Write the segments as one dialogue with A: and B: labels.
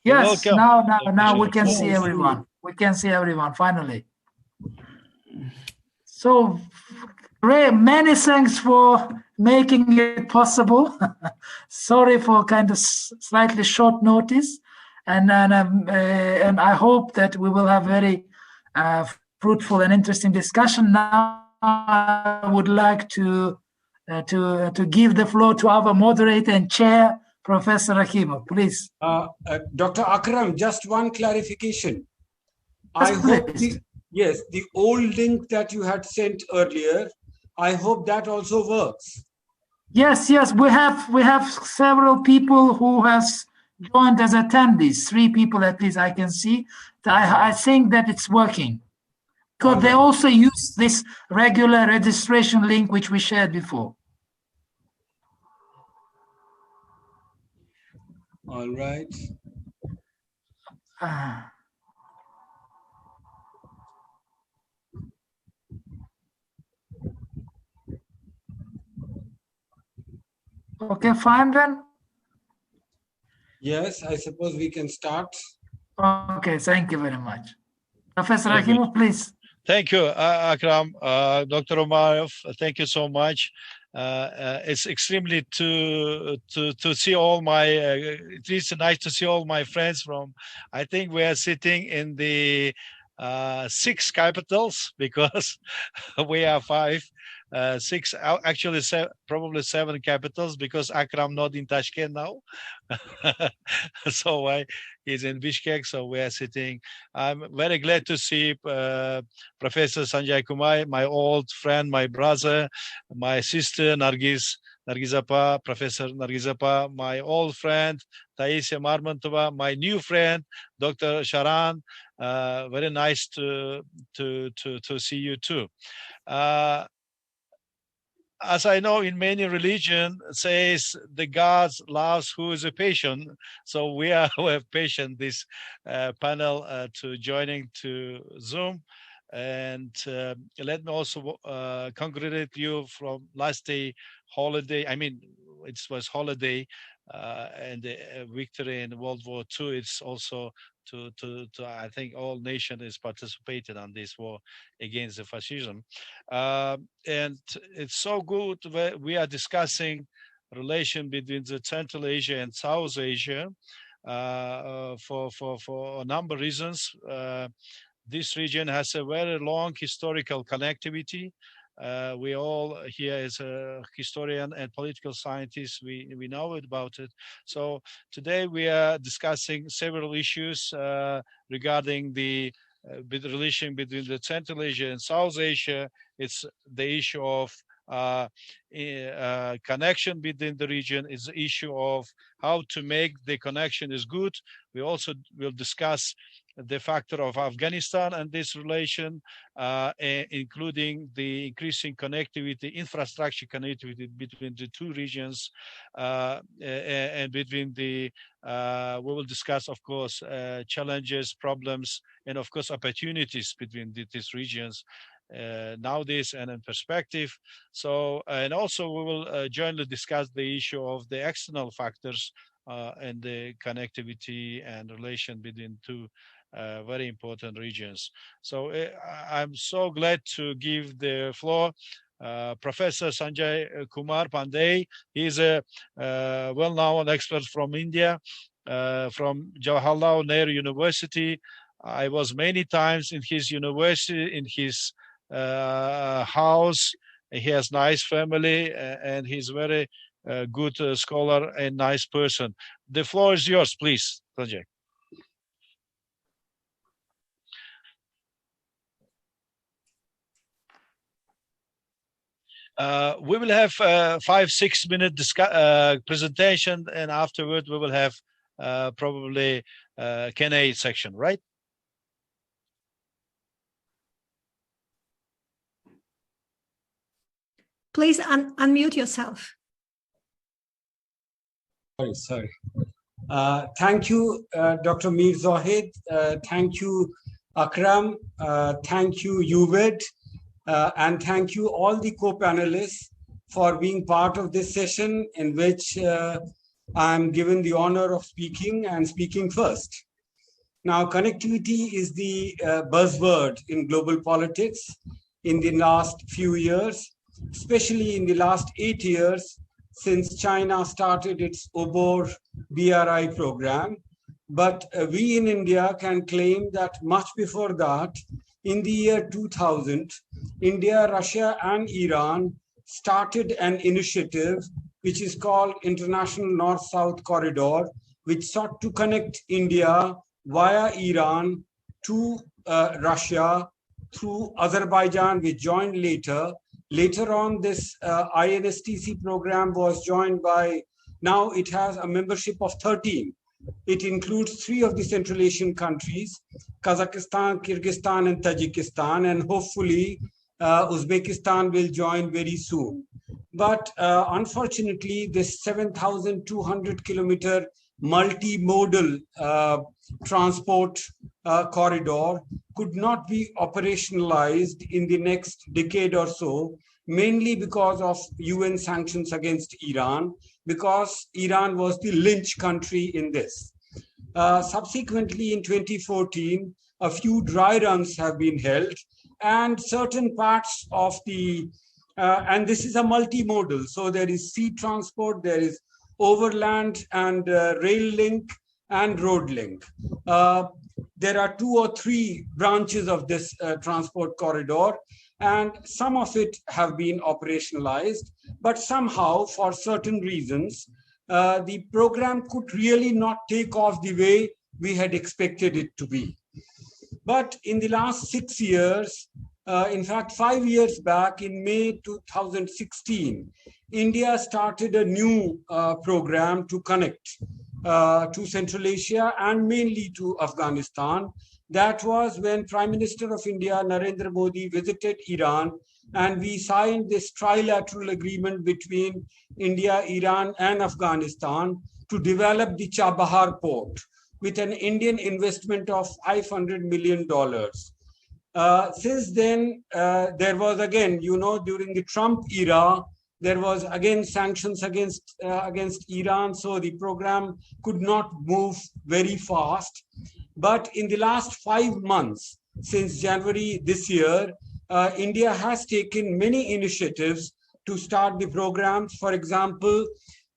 A: Yes,
B: welcome.
A: now we can see everyone. We can see everyone finally. So, Ray, many thanks for making it possible. Sorry for kind of slightly short notice, and I hope that we will have very fruitful and interesting discussion. Now, I would like to give the floor to our moderator and chair, Professor Rakhimov, please.
C: Dr. Akram, just one clarification.
A: Yes,
C: I hope
A: please.
C: the old link that you had sent earlier, I hope that also works.
A: Yes, we have several people who has joined as attendees. 3 people at least I can see. I think that it's working. Because they also use this regular registration link which we shared before.
C: All right.
A: Okay, fine then.
C: Yes, I suppose we can start.
A: Okay, thank you very much. Professor Rakhimov, please.
B: Thank you, Akram. Dr. Omarov, thank you so much. It's extremely to see all my, it is nice to see all my friends from, I think we are sitting in the 6 capitals because we are 5. 6, actually probably 7 capitals because Akram not in Tashkent now. So he's in Bishkek, so we are sitting. I'm very glad to see Professor Sanjay Kumar, my old friend, my brother, my sister Nargizapa, Professor Nargizapa, my old friend Taisya Marmantova, my new friend Dr. Sharan. Very nice to see you too. As I know, in many religions, says the God loves who is a patient. So we are patient. This panel to joining to Zoom, and let me also congratulate you from last day holiday. I mean, it was holiday and the victory in World War II. It's also to I think all nations is participated on this war against the fascism, and it's so good that we are discussing relation between the Central Asia and South Asia for a number of reasons. This region has a very long historical connectivity. We all here as a historian and political scientists, we know about it. So today we are discussing several issues regarding the relation between the Central Asia and South Asia. It's the issue of connection between the region. It's the issue of how to make the connection is good. We also will discuss the factor of Afghanistan and this relation, including the increasing connectivity, infrastructure connectivity between the 2 regions, and between the, we will discuss, of course, challenges, problems, and of course, opportunities between these regions nowadays and in perspective. So, and also we will jointly discuss the issue of the external factors and the connectivity and relation between 2 very important regions. So I'm so glad to give the floor Professor Sanjay Kumar Pandey. He's a well-known expert from India, from Jawaharlal Nehru University. I was many times in his university, in his house. He has nice family and he's very good scholar and nice person. The floor is yours, please, Sanjay. We will have 5-6 minute presentation, and afterward we will have probably Q&A section, right?
D: Please unmute yourself.
C: Sorry. Thank you, Dr. Mir Zahid. Thank you, Akram. Thank you, Ubaid. And thank you all the co-panelists for being part of this session in which I'm given the honor of speaking and speaking first. Now, connectivity is the buzzword in global politics in the last few years, especially in the last 8 years since China started its OBOR BRI program. But we in India can claim that much before that, in the year 2000, India, Russia, and Iran started an initiative which is called International North-South Corridor, which sought to connect India via Iran to Russia through Azerbaijan, which joined later. Later on, this INSTC program was joined by, now it has a membership of 13. It includes 3 of the Central Asian countries, Kazakhstan, Kyrgyzstan, and Tajikistan, and hopefully Uzbekistan will join very soon. But unfortunately, this 7,200 kilometer multimodal transport corridor could not be operationalized in the next decade or so, mainly because of UN sanctions against Iran, because Iran was the lynch country in this. Subsequently, in 2014, a few dry runs have been held, and certain parts of the, and this is a multimodal, so there is sea transport, there is overland and rail link and road link. There are 2 or 3 branches of this transport corridor, and some of it have been operationalized, but somehow, for certain reasons, the program could really not take off the way we had expected it to be. But in the last 6 years, in fact, 5 years back, in May 2016, India started a new program to connect to Central Asia and mainly to Afghanistan. That was when Prime Minister of India, Narendra Modi, visited Iran, and we signed this trilateral agreement between India, Iran, and Afghanistan to develop the Chabahar port with an Indian investment of $500 million. Since then, there was again, during the Trump era, there was again sanctions against Iran, so the program could not move very fast. But in the last 5 months, since January this year, India has taken many initiatives to start the programs. For example,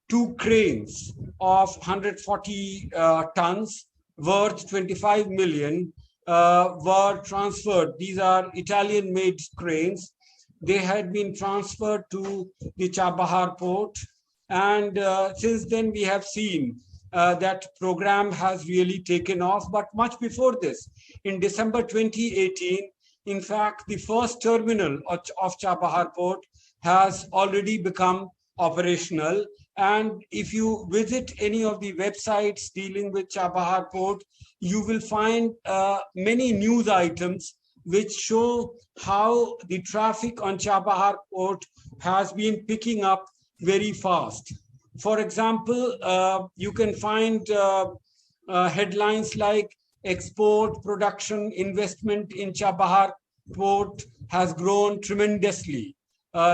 C: 2 cranes of 140 tons worth 25 million were transferred. These are Italian-made cranes. They had been transferred to the Chabahar port. And since then, we have seen that program has really taken off. But much before this, in December 2018, in fact, the first terminal of Chabahar port has already become operational. And if you visit any of the websites dealing with Chabahar port, you will find many news items which show how the traffic on Chabahar port has been picking up very fast. For example, you can find headlines like export, production, investment in Chabahar port has grown tremendously.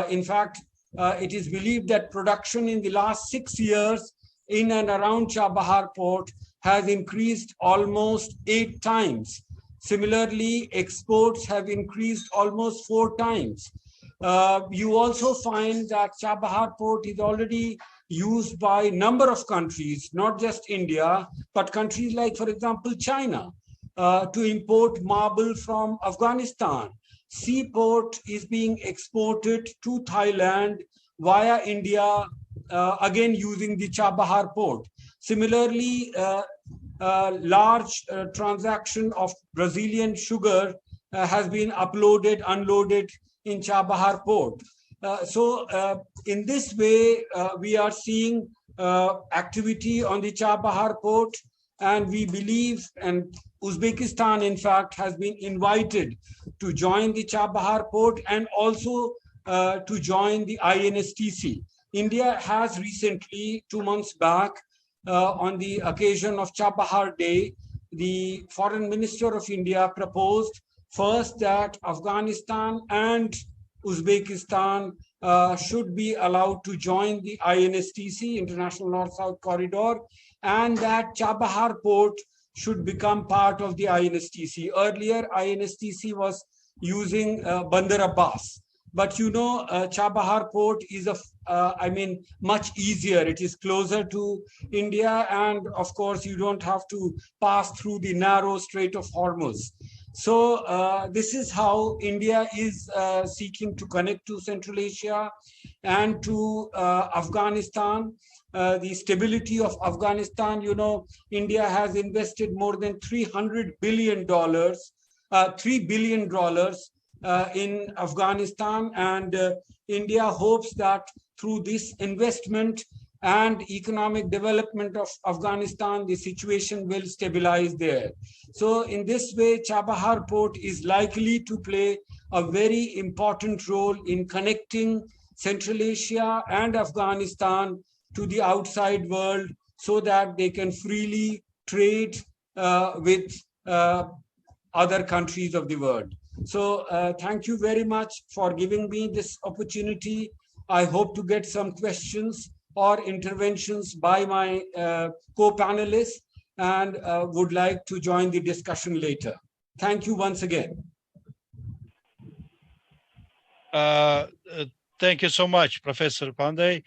C: In fact, it is believed that production in the last 6 years in and around Chabahar port has increased almost 8 times. Similarly, exports have increased almost 4 times. You also find that Chabahar port is already used by a number of countries, not just India, but countries like, for example, China, to import marble from Afghanistan. Seaport is being exported to Thailand via India, again using the Chabahar port. Similarly, large transaction of Brazilian sugar has been unloaded in Chabahar port. So in this way, we are seeing activity on the Chabahar port, and we believe, and Uzbekistan, in fact, has been invited to join the Chabahar port and also to join the INSTC. India has recently, 2 months back, on the occasion of Chabahar Day, the Foreign Minister of India proposed first that Afghanistan and Uzbekistan should be allowed to join the INSTC, International North-South Corridor, and that Chabahar port should become part of the INSTC. Earlier, INSTC was using Bandar Abbas. But you know, Chabahar port is much easier. It is closer to India, and of course, you don't have to pass through the narrow Strait of Hormuz. So this is how India is seeking to connect to Central Asia and to Afghanistan. The stability of Afghanistan, you know, India has invested more than $300 billion, $3 billion in Afghanistan, and India hopes that through this investment and economic development of Afghanistan, the situation will stabilize there. So in this way, Chabahar port is likely to play a very important role in connecting Central Asia and Afghanistan to the outside world so that they can freely trade with other countries of the world. So thank you very much for giving me this opportunity. I hope to get some questions or interventions by my co-panelists, and would like to join the discussion later. Thank you once again.
B: Thank you so much, Professor Pandey.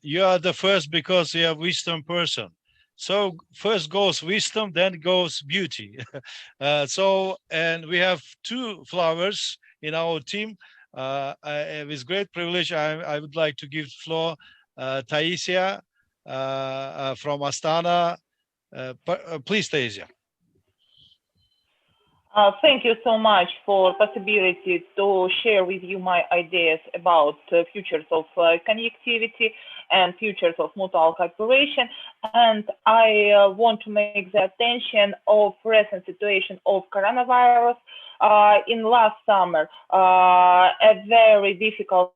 B: You are the first because you are a wisdom person. So first goes wisdom, then goes beauty. And we have two flowers in our team. With great privilege, I would like to give the floor Taisia from Astana. Please, Taisia.
E: Thank you so much for possibility to share with you my ideas about futures of connectivity and futures of mutual cooperation. And I want to make the attention of recent situation of coronavirus. In last summer, a very difficult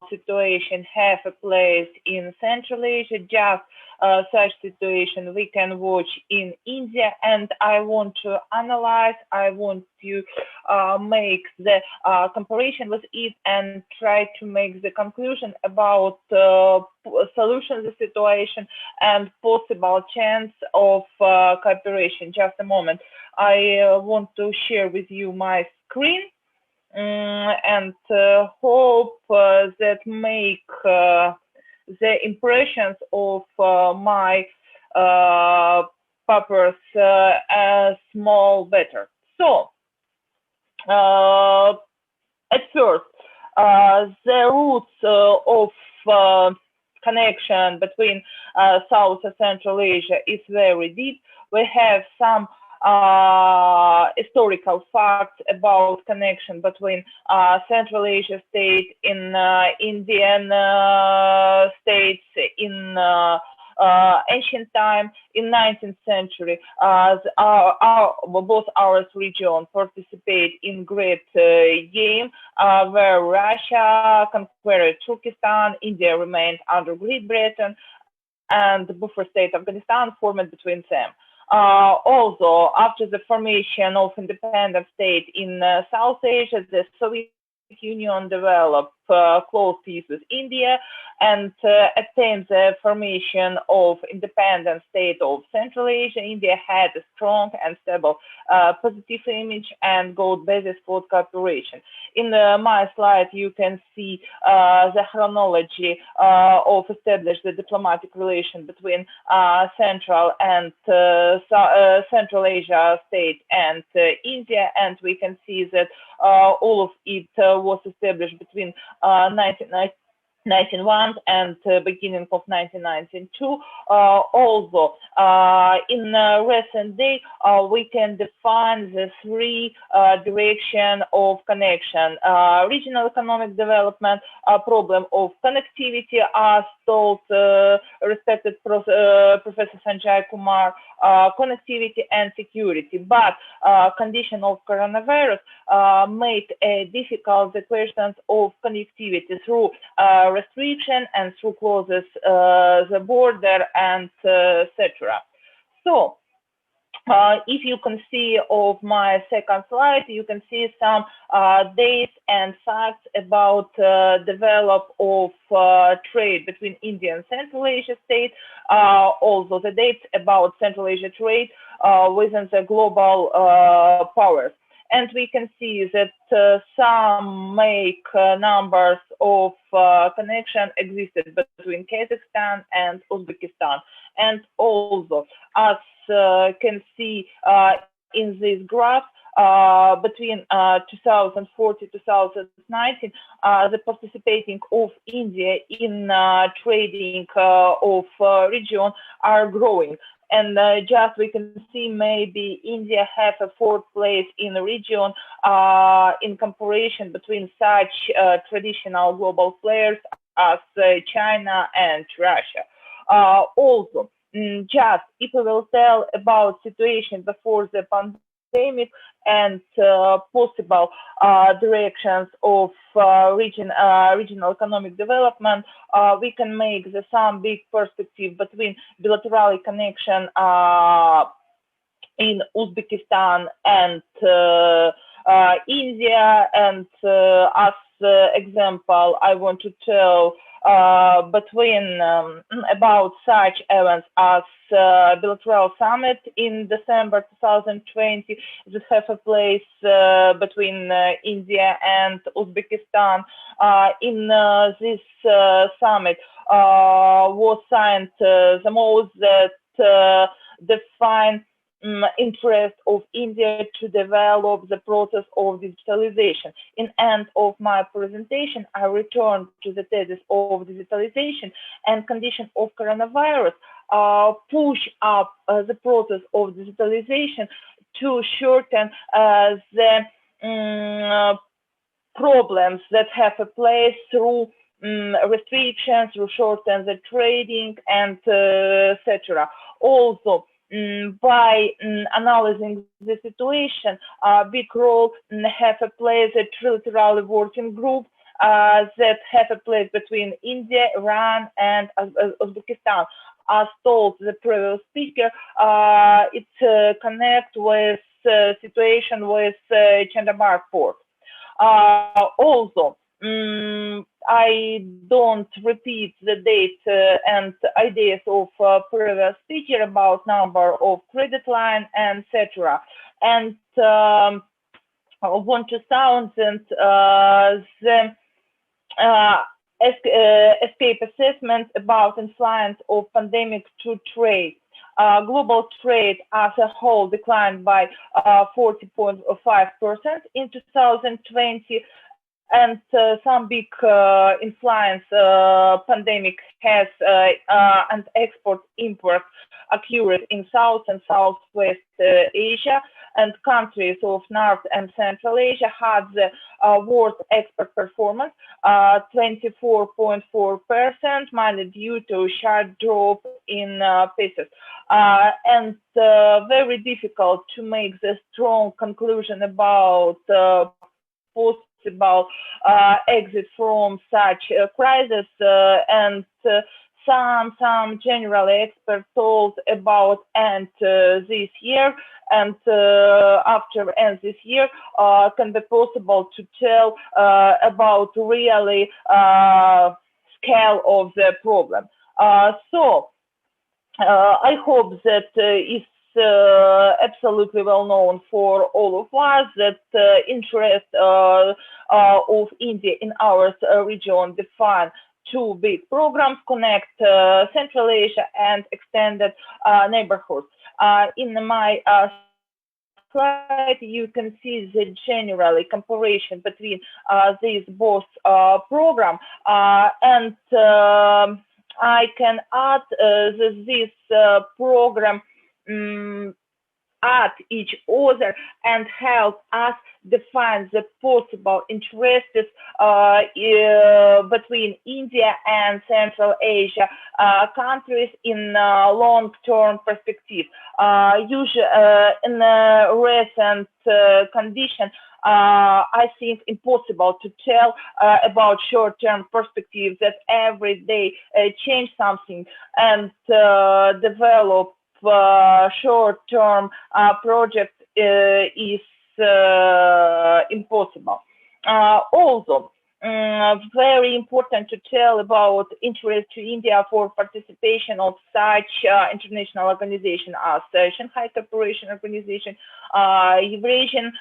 E: situation have a place in Central Asia. Just such situation we can watch in India, and I want to analyze, I want to make the comparison with it and try to make the conclusion about solution of the situation and possible chance of cooperation. Just a moment. I want to share with you my screen and hope that make the impressions of my papers small better. So at first, the roots of connection between South and Central Asia is very deep. We have some historical facts about connection between Central Asia states in Indian states in ancient time. In 19th century, both our region participate in great game where Russia conquered Turkestan, India remained under Great Britain, and the buffer state Afghanistan formed between them. Also, after the formation of independent state in South Asia, the Soviet Union developed close peace with India and attained the formation of independent state of Central Asia. India had a strong and stable positive image and good basis for cooperation. In my slide, you can see the chronology of established the diplomatic relation between Central and Central Asia state and India, and we can see that all of it was established between 1991 and beginning of 1992. Although in recent day we can define the three direction of connection: regional economic development, problem of connectivity, as told respected Professor Sanjay Kumar, connectivity and security. But condition of coronavirus make difficult the questions of connectivity through restriction and through closes the border and etc. So If you can see of my second slide, you can see some dates and facts about develop of trade between India and Central Asia states. Also the dates about Central Asia trade within the global powers. And we can see that some make numbers of connection existed between Kazakhstan and Uzbekistan. And also, as can see in this graph, between 2040 to 2019, the participating of India in trading of region are growing. And just we can see maybe India have a fourth place in the region in comparison between such traditional global players as China and Russia. Also, just if we will tell about situation before the pandemic and possible directions of regional economic development, we can make some big perspective between bilateral connection in Uzbekistan and India. And as example, I want to tell between about such events as bilateral summit in December 2020 that have a place between India and Uzbekistan. In this summit was signed the most that define interest of India to develop the process of digitalization. In end of my presentation, I return to the thesis of digitalization and condition of coronavirus push up the process of digitalization to shorten the problems that have a place through restrictions, through shorten the trading, and etc. Also, by analyzing the situation, big role have a place a trilateral working group that have a place between India, Iran, and Uzbekistan. As told the previous speaker, it connect with situation with Chandrabar port. Also, I don't repeat the date and ideas of previous speaker about number of credit line and etc. And 2000 the escape assessment about influence of pandemic to trade. Global trade as a whole declined by 40.5% in 2020. And some big influence pandemic has and export import occurred in South and Southwest Asia, and countries of North and Central Asia had the worst export performance, 24.4%, mainly due to sharp drop in pesos. And very difficult to make the strong conclusion about possible exit from such a crisis, and some general experts told about end this year, and after end this year can be possible to tell about really scale of the problem. So I hope that it's absolutely well known for all of us that interest of India in our region define two big programs: Connect Central Asia and Extended Neighborhoods. In my slide, you can see the generally comparison between these both programs, and I can add that this program at each other and help us define the possible interests between India and Central Asia countries in long-term perspective. Usually, in a recent condition, I think impossible to tell about short-term perspectives that every day change something and develop short-term project is impossible. Also, very important to tell about interest to India for participation of such international organization as Shanghai Cooperation Organization, Eurasian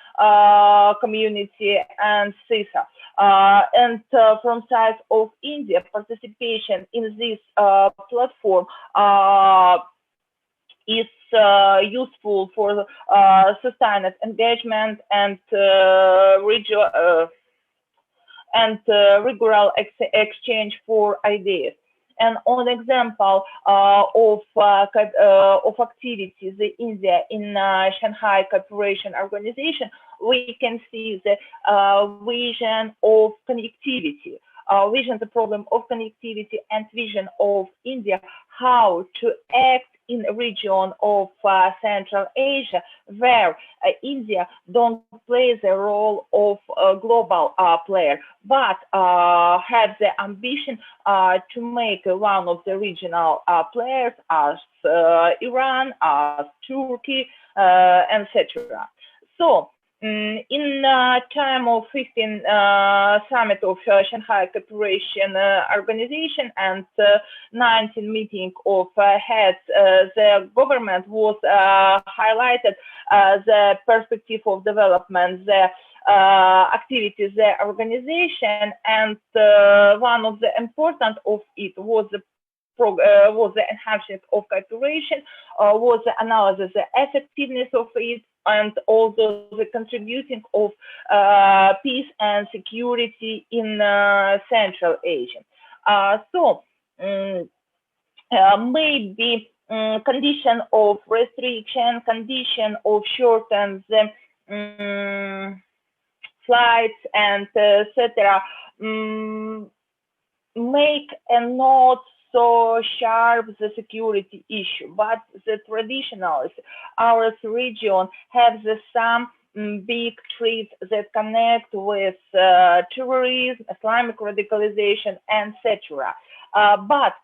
E: Community, and CISA. And from side of India, participation in this platform is useful for sustained engagement and regular exchange for ideas. And on example of activities in India in Shanghai Cooperation Organization, we can see the vision of connectivity, vision the problem of connectivity, and vision of India how to act in a region of Central Asia, where India don't play the role of a global player, but have the ambition to make one of the regional players as Iran, as Turkey, etc. So, in time of 15th summit of Shanghai Cooperation Organization and 19th meeting of heads, the government was highlighted the perspective of development, the activities, the organization, and one of the important of it was the enhancement of cooperation, was the analysis, the effectiveness of it, and also the contributing of peace and security in Central Asia. So maybe condition of restriction, condition of shorten the flights and etc. Make a not so sharp the security issue, but the traditionally our region has some big threats that connect with terrorism, Islamic radicalization, etc. But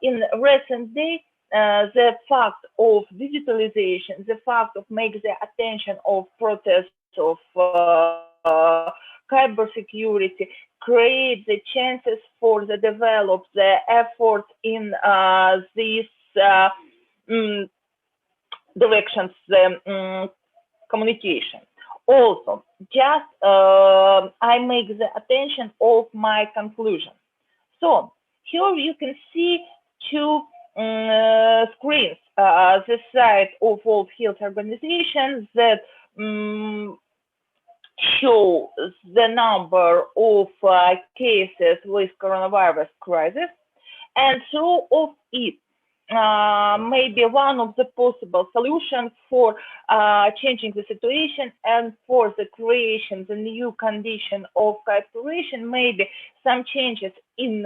E: in recent days, the fact of digitalization, the fact of making the attention of protests of cybersecurity create the chances for the develop the effort in these directions, communication. Also, just I make the attention of my conclusion. So here you can see two screens, the side of World Health Organization that show the number of cases with coronavirus crisis, and through of it maybe one of the possible solutions for changing the situation and for the creation the new condition of cooperation, maybe some changes in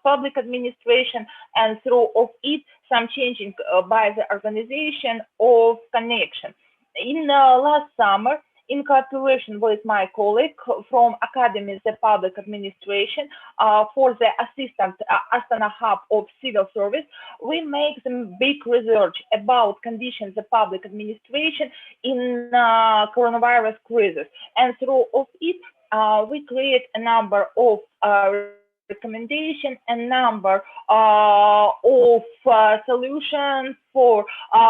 E: public administration, and through of it some changing by the organization of connection. In last summer, in cooperation with my colleague from Academy of Public Administration for the assistant Astana Hub of Civil Service, we make some big research about conditions of public administration in coronavirus crisis. And through of it, we create a number of recommendation and number of solutions for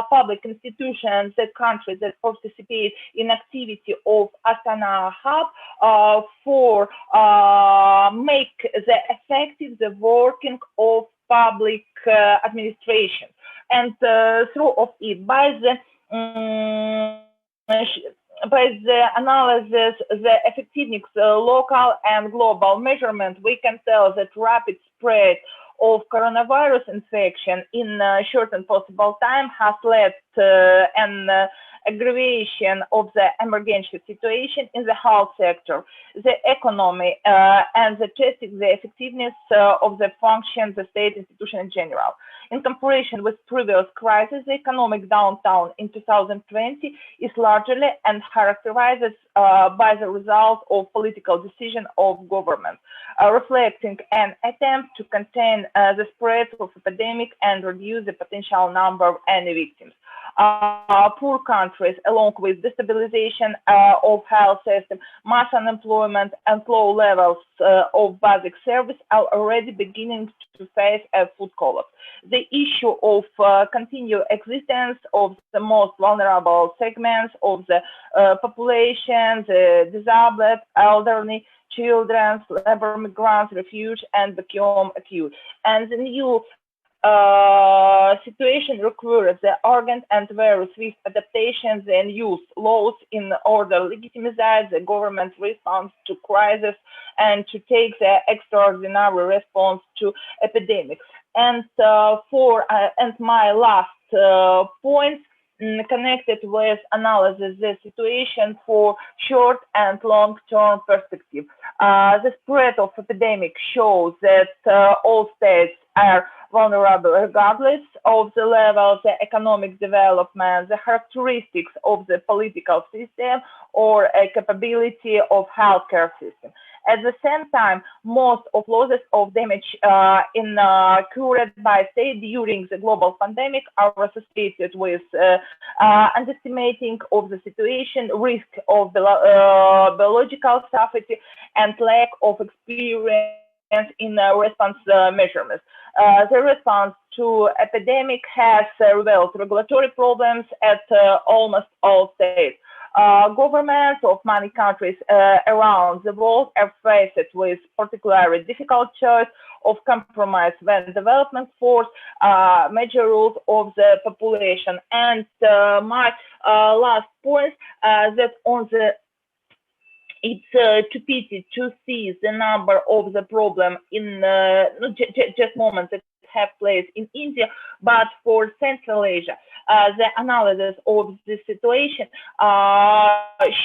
E: public institutions, the countries that participate in activity of Astana Hub for make the effective the working of public administration. And through of it, by the analysis, the effectiveness, local and global measurement, we can tell that rapid spread of coronavirus infection in a short and possible time has led an aggravation of the emergency situation in the health sector, the economy, and the testing the effectiveness of the function, the state institution in general. In comparison with previous crises, the economic downturn in 2020 is largely and characterized by the result of political decision of government, reflecting an attempt to contain the spread of epidemic and reduce the potential number of any victims. Poor countries, along with destabilization of health system, mass unemployment, and low levels of basic service, are already beginning to face a food collapse. The issue of continued existence of the most vulnerable segments of the population, the disabled, elderly, children, labor migrants, refugees, and become acute. And the new situation requires the urgent and very swift adaptations and use laws in order to legitimize the government's response to crisis and to take the extraordinary response to epidemics. And my last point connected with analysis the situation for short and long-term perspective. The spread of epidemic shows that all states are vulnerable regardless of the level, the economic development, the characteristics of the political system, or a capability of healthcare system. At the same time, most of losses of damage incurred by state during the global pandemic are associated with underestimating of the situation, risk of biological safety, and lack of experience in response measurements. The response to epidemic has revealed regulatory problems at almost all states. Governments of many countries around the world are faced with particularly difficult choice of compromise when development force major rules of the population. And my last point that on the it's too pity to see the number of the problem in just moments that have place in India, but for Central Asia, the analysis of the situation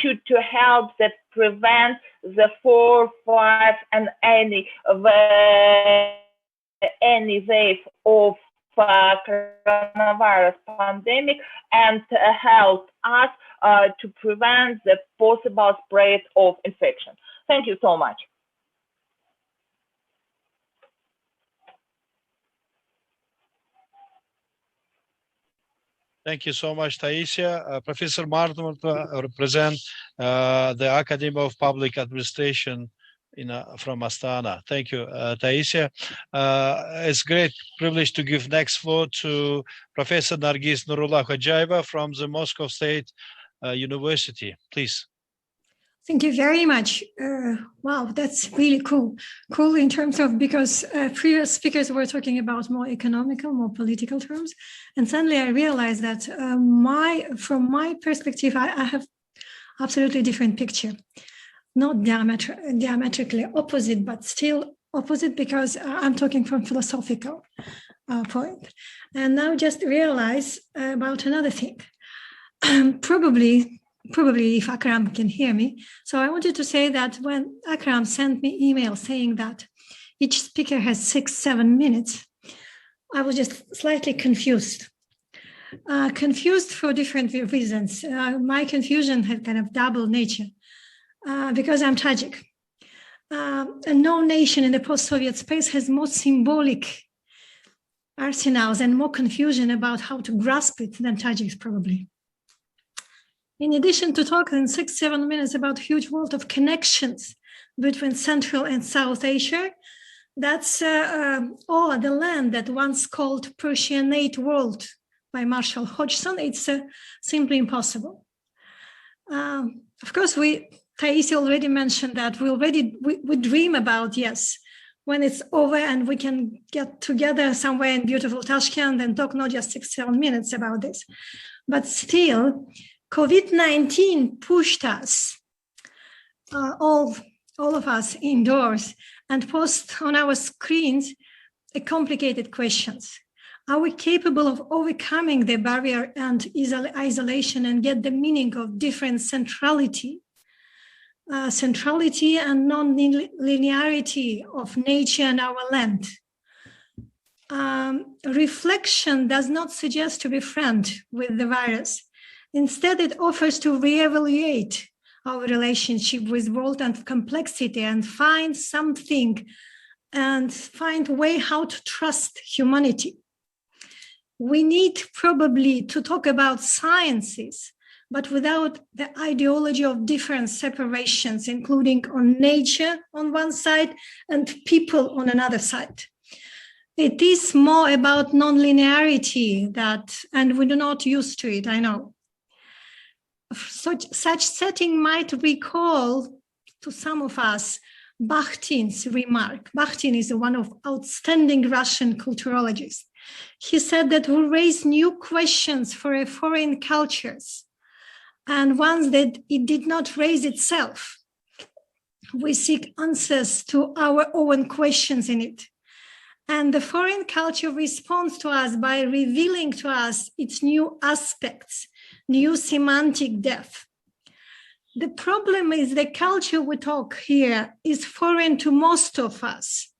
E: should to help that prevent the 4, 5, and any wave of coronavirus pandemic, and help us to prevent the possible spread of infection. Thank you so much.
B: Thank you so much, Taisia. Professor Martmurta represents the Academy of Public Administration from Astana. Thank you, Taisia. It's a great privilege to give next floor to Professor Nargis Nurullah Khojaeva from the Moscow State University. Please.
D: Thank you very much. Wow, that's really cool. Cool in terms of, because previous speakers were talking about more economical, more political terms. And suddenly I realized that from my perspective, I have absolutely different picture. Not diametrically opposite, but still opposite, because I'm talking from philosophical point. And now just realize about another thing. Probably if Akram can hear me. So I wanted to say that when Akram sent me email saying that each speaker has 6-7 minutes, I was just slightly confused. Confused for different reasons. My confusion had kind of double nature because I'm Tajik. And no nation in the post-Soviet space has more symbolic arsenals and more confusion about how to grasp it than Tajiks probably. In addition to talking 6-7 minutes about huge world of connections between Central and South Asia, that's the land that once called Persianate world by Marshall Hodgson, it's simply impossible. Of course, Taisia already mentioned that we dream about, yes, when it's over and we can get together somewhere in beautiful Tashkent and talk not just 6-7 minutes about this, but still, COVID-19 pushed us, all of us indoors, and posed on our screens complicated questions. Are we capable of overcoming the barrier and isolation and get the meaning of different centrality and non-linearity of nature and our land? Reflection does not suggest to be friend with the virus. Instead, it offers to reevaluate our relationship with world and complexity and find something and find a way how to trust humanity. We need probably to talk about sciences, but without the ideology of different separations, including on nature on one side and people on another side. It is more about non-linearity and we're not used to it, I know. Such setting might recall to some of us Bakhtin's remark. Bakhtin is one of outstanding Russian culturologists. He said that we raise new questions for foreign cultures and ones that it did not raise itself. We seek answers to our own questions in it. And the foreign culture responds to us by revealing to us its new aspects, new semantic depth. The problem is the culture we talk here is foreign to most of us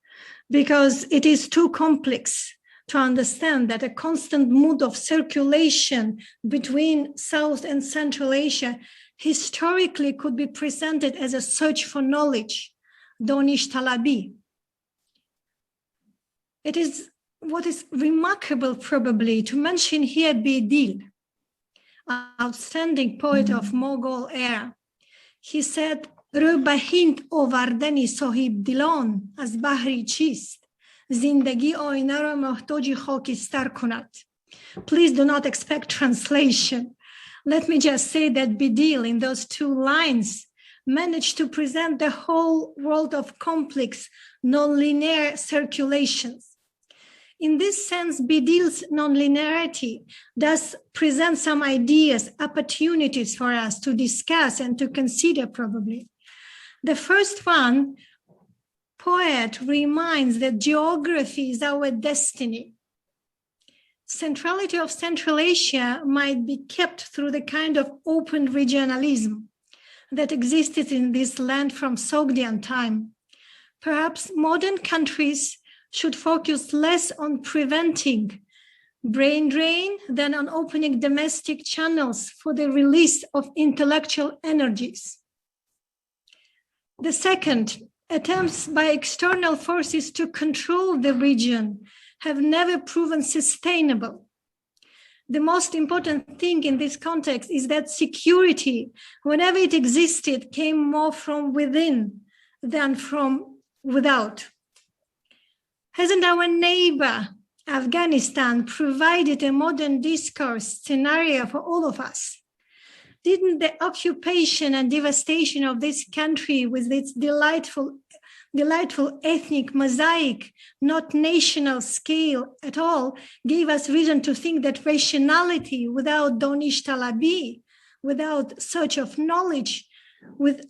D: because it is too complex to understand that a constant mood of circulation between South and Central Asia historically could be presented as a search for knowledge, donish talabi. It is what is remarkable probably to mention here Bedil, outstanding poet of Mughal era. He said, "Ro bahind ovardani sohib dilon az bahri chist, zindagi oyna ro mohtoji khakistar konad." Please do not expect translation. Let me just say that Bedil in those two lines managed to present the whole world of complex, non-linear circulations. In this sense, Bedil's nonlinearity does present some ideas, opportunities for us to discuss and to consider probably. The first one, poet reminds that geography is our destiny. Centrality of Central Asia might be kept through the kind of open regionalism that existed in this land from Sogdian time. Perhaps modern countries should focus less on preventing brain drain than on opening domestic channels for the release of intellectual energies. The second, attempts by external forces to control the region have never proven sustainable. The most important thing in this context is that security, whenever it existed, came more from within than from without. Hasn't our neighbor, Afghanistan, provided a modern discourse scenario for all of us? Didn't the occupation and devastation of this country with its delightful ethnic mosaic, not national scale at all, gave us reason to think that rationality without donish talabi, without search of knowledge, with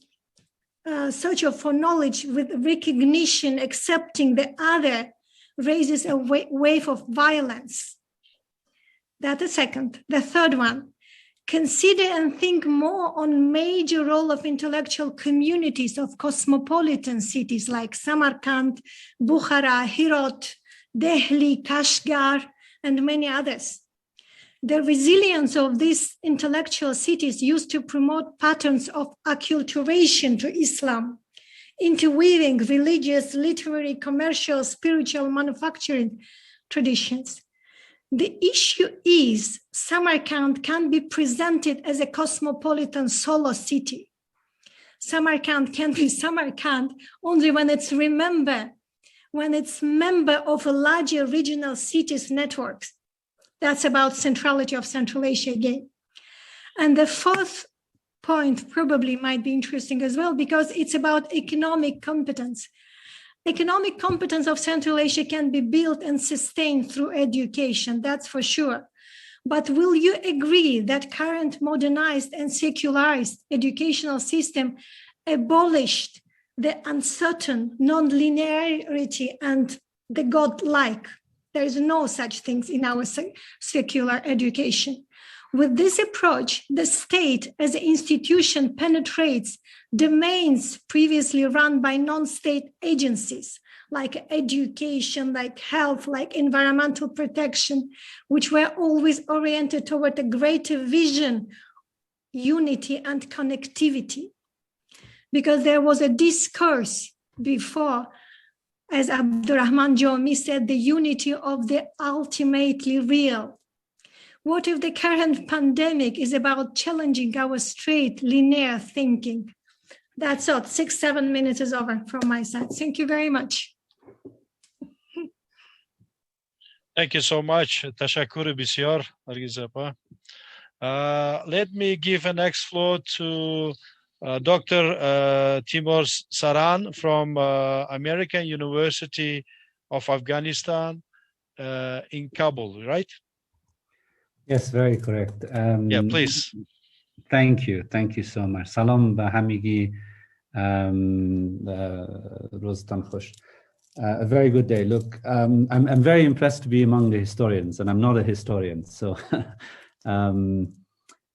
D: for knowledge, with recognition, accepting the other, raises a wave of violence. That's the second. The third one, consider and think more on major role of intellectual communities of cosmopolitan cities like Samarkand, Bukhara, Herat, Delhi, Kashgar, and many others. The resilience of these intellectual cities used to promote patterns of acculturation to Islam, interweaving religious, literary, commercial, spiritual, manufacturing traditions. The issue is Samarkand can be presented as a cosmopolitan solo city. Samarkand can be Samarkand only when it's member of a larger regional cities networks. That's about centrality of Central Asia again. And the fourth point probably might be interesting as well because it's about economic competence. Economic competence of Central Asia can be built and sustained through education, that's for sure. But will you agree that current modernized and secularized educational system abolished the uncertain non-linearity and the godlike, There is no such things in our secular education. With this approach, the state as an institution penetrates domains previously run by non-state agencies, like education, like health, like environmental protection, which were always oriented toward a greater vision, unity, and connectivity. Because there was a discourse before, as Abdurrahman Jomi said, the unity of the ultimately real. What if the current pandemic is about challenging our straight, linear thinking? That's all. 6-7 minutes is over from my side. Thank you very much.
B: Thank you so much. Teşekkür bisyor, Nargiz Apa. Let me give a next floor to Dr. Timur Saran from American University of Afghanistan in Kabul, right?
F: Yes, very correct.
B: Yeah, please.
F: Thank you so much. Salam ba hamigi, roztan khosh. A very good day. Look, I'm very impressed to be among the historians, and I'm not a historian, so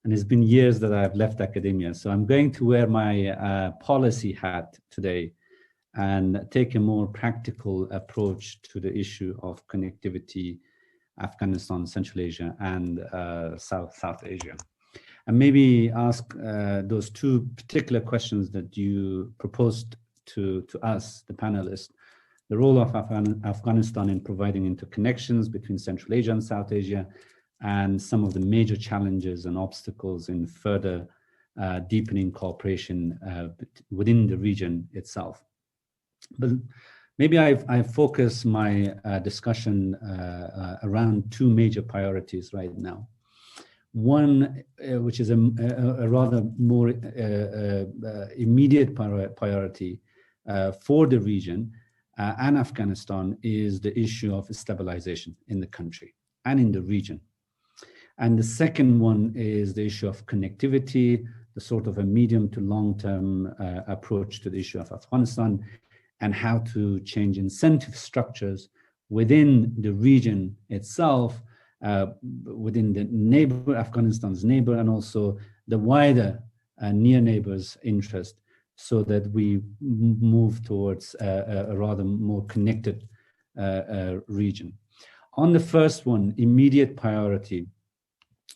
F: and it's been years that I've left academia. So I'm going to wear my policy hat today and take a more practical approach to the issue of connectivity, Afghanistan, Central Asia, and South Asia. And maybe ask those two particular questions that you proposed to us, the panelists. The role of Afghanistan in providing interconnections between Central Asia and South Asia, and some of the major challenges and obstacles in further deepening cooperation within the region itself. But maybe I focus my discussion around two major priorities right now. One, which is a rather more immediate priority for the region and Afghanistan, is the issue of stabilization in the country and in the region. And the second one is the issue of connectivity, the sort of a medium to long-term approach to the issue of Afghanistan, and how to change incentive structures within the region itself, within the neighbor, Afghanistan's neighbor, and also the wider near neighbors' interest, so that we move towards a rather more connected region. On the first one, immediate priority,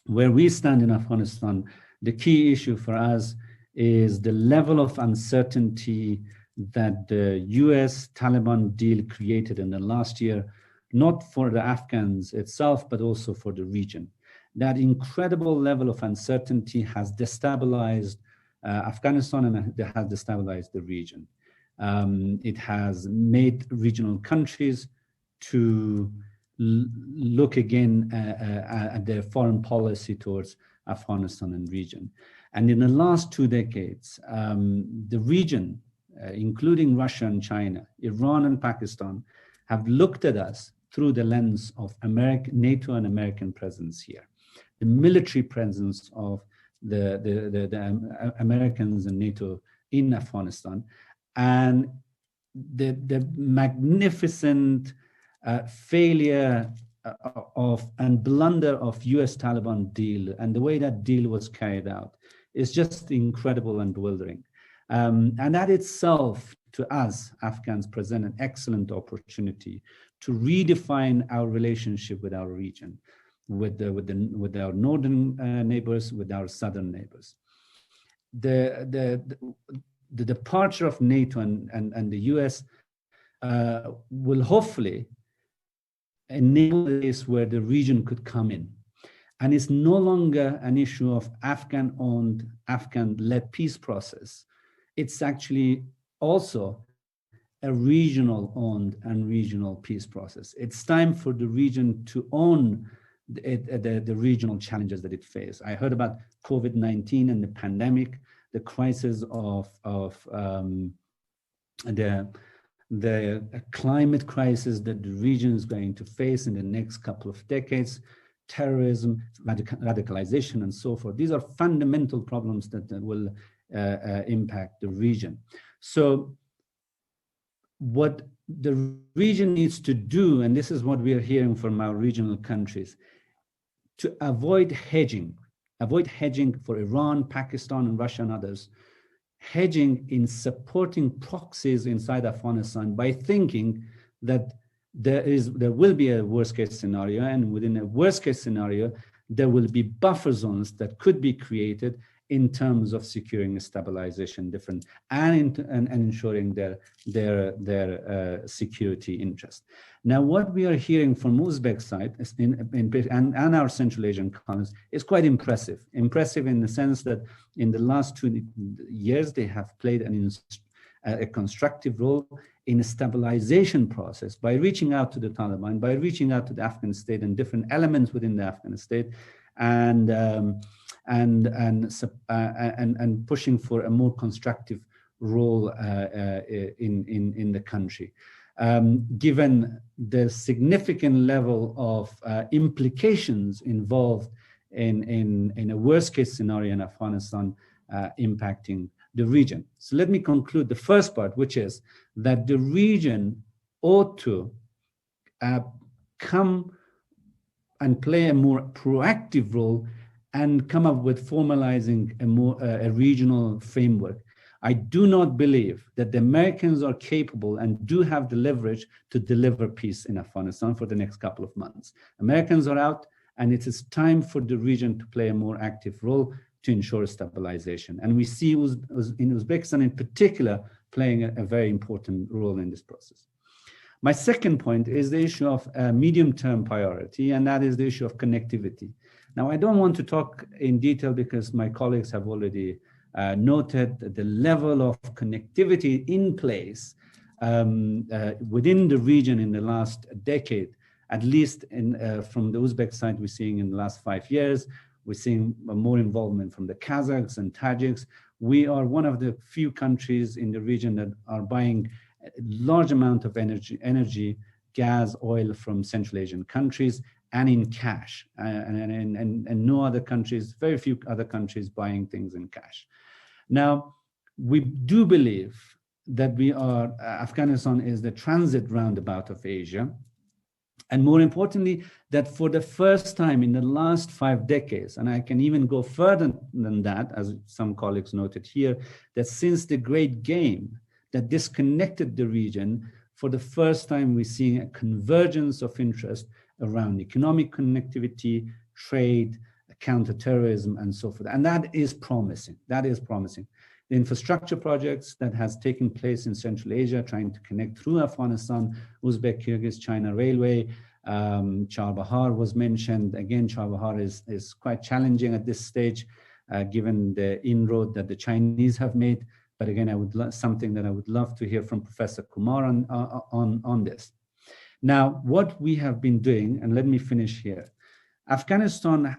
F: where we stand in Afghanistan, the key issue for us is the level of uncertainty that the US Taliban deal created in the last year, not for the Afghans itself, but also for the region. That incredible level of uncertainty has destabilized Afghanistan, and it has destabilized the region. It has made regional countries to look again at their foreign policy towards Afghanistan and region. And in the last 2 decades, the region, including Russia and China, Iran and Pakistan, have looked at us through the lens of NATO and American presence here. The military presence of the Americans and NATO in Afghanistan, and the magnificent failure of and blunder of US Taliban deal, and the way that deal was carried out is just incredible and bewildering. And that itself, to us Afghans, present an excellent opportunity to redefine our relationship with our region, with our northern neighbors, with our southern neighbors. The departure of NATO and the US will hopefully enable this where the region could come in. And it's no longer an issue of Afghan-owned, Afghan-led peace process. It's actually also a regional-owned and regional peace process. It's time for the region to own the regional challenges that it faces. I heard about COVID-19 and the pandemic, the crisis of the climate crisis that the region is going to face in the next couple of decades, terrorism, radicalization, and so forth. These are fundamental problems that will impact the region. So what the region needs to do, and this is what we are hearing from our regional countries, to avoid hedging for Iran, Pakistan, and Russia and others, hedging in supporting proxies inside Afghanistan by thinking that there will be a worst case scenario, and within a worst case scenario, there will be buffer zones that could be created in terms of securing stabilization and ensuring their security interest. Now, what we are hearing from Uzbek side and our Central Asian colleagues is quite impressive. Impressive in the sense that in the last 2 years, they have played a constructive role in a stabilization process by reaching out to the Taliban, by reaching out to the Afghan state and different elements within the Afghan state, and pushing for a more constructive role in the country. Given the significant level of implications involved in a worst case scenario in Afghanistan impacting the region. So let me conclude the first part, which is that the region ought to come and play a more proactive role and come up with formalizing a regional framework. I do not believe that the Americans are capable and do have the leverage to deliver peace in Afghanistan for the next couple of months. Americans are out, and it is time for the region to play a more active role to ensure stabilization. And we see in Uzbekistan in particular playing a very important role in this process. My second point is the issue of medium-term priority, and that is the issue of connectivity. Now, I don't want to talk in detail because my colleagues have already noted the level of connectivity in place within the region in the last decade, at least from the Uzbek side, we're seeing in the last 5 years. We're seeing more involvement from the Kazakhs and Tajiks. We are one of the few countries in the region that are buying a large amount of energy, gas, oil from Central Asian countries and in cash. And no other countries, very few other countries buying things in cash. Now, we do believe that Afghanistan is the transit roundabout of Asia. And more importantly, that for the first time in the last 5 decades, and I can even go further than that, as some colleagues noted here, that since the Great Game that disconnected the region, for the first time we're seeing a convergence of interest around economic connectivity, trade, counterterrorism, and so forth. And that is promising. That is promising. The infrastructure projects that has taken place in Central Asia, trying to connect through Afghanistan, Uzbek-Kyrgyz China Railway, Char-Bahar was mentioned. Again, Char-Bahar is quite challenging at this stage, given the inroad that the Chinese have made. But again, something that I would love to hear from Professor Kumar on this. Now, what we have been doing, and let me finish here. Afghanistan,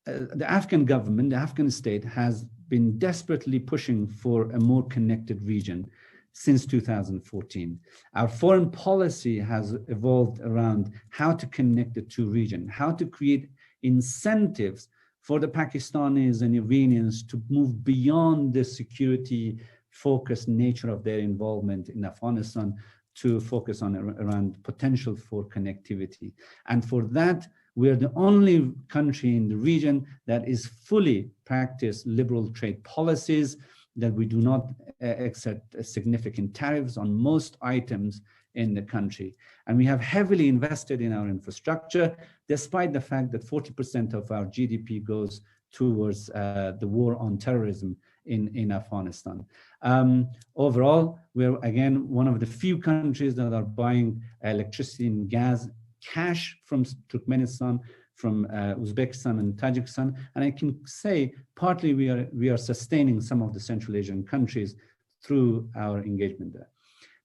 F: the Afghan government, the Afghan state has been desperately pushing for a more connected region since 2014. Our foreign policy has evolved around how to connect the two regions, how to create incentives for the Pakistanis and Iranians to move beyond the security-focused nature of their involvement in Afghanistan to focus on around potential for connectivity. And for that, we are the only country in the region that is fully practice liberal trade policies, that we do not accept significant tariffs on most items in the country. And we have heavily invested in our infrastructure, despite the fact that 40% of our GDP goes towards the war on terrorism in Afghanistan. Overall, we're again one of the few countries that are buying electricity and gas cash from Turkmenistan, from Uzbekistan and Tajikistan. And I can say partly we are sustaining some of the Central Asian countries through our engagement there.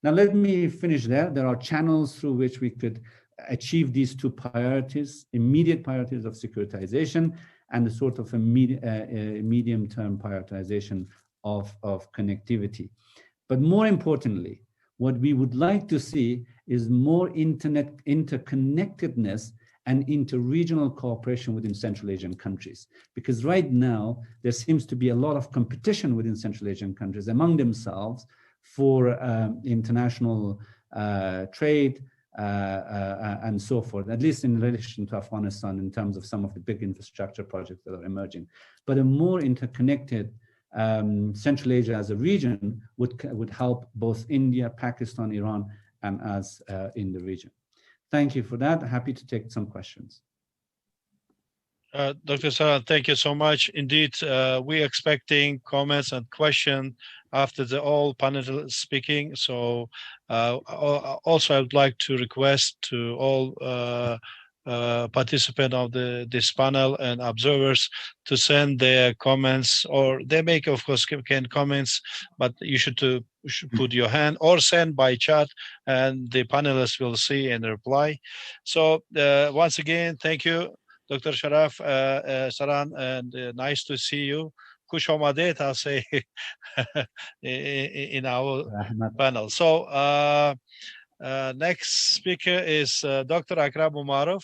F: Now, let me finish there. There are channels through which we could achieve these two priorities, immediate priorities of securitization and the sort of a medium-term prioritization of connectivity. But more importantly, what we would like to see is more interconnectedness and inter-regional cooperation within Central Asian countries. Because right now, there seems to be a lot of competition within Central Asian countries among themselves for international trade and so forth, at least in relation to Afghanistan in terms of some of the big infrastructure projects that are emerging. But a more interconnected Central Asia as a region would help both India, Pakistan, Iran, and us in the region. Thank you for that. Happy to take some questions.
B: Dr. Saran, thank you so much. Indeed, we're expecting comments and questions after the all panelists speaking. So also I would like to request to all participants of this panel and observers to send their comments, or they make, of course, can comments, but you should put your hand or send by chat, and the panelists will see and reply. So once again, thank you, Dr. Sharaf Saran, and nice to see you. Kush Omadet, I'll say, in our panel. So next speaker is Dr. Akram Umarov.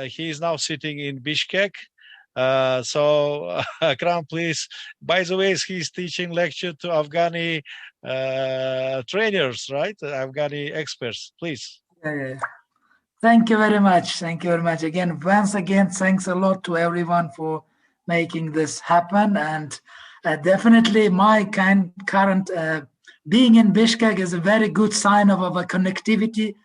B: He is now sitting in Bishkek. So Akram, please. By the way, he's teaching lecture to Afghani trainers, right? Afghani experts, please.
A: Yeah. Thank you very much. Thank you very much. Again, once again, thanks a lot to everyone for making this happen. And definitely my current being in Bishkek is a very good sign of our connectivity.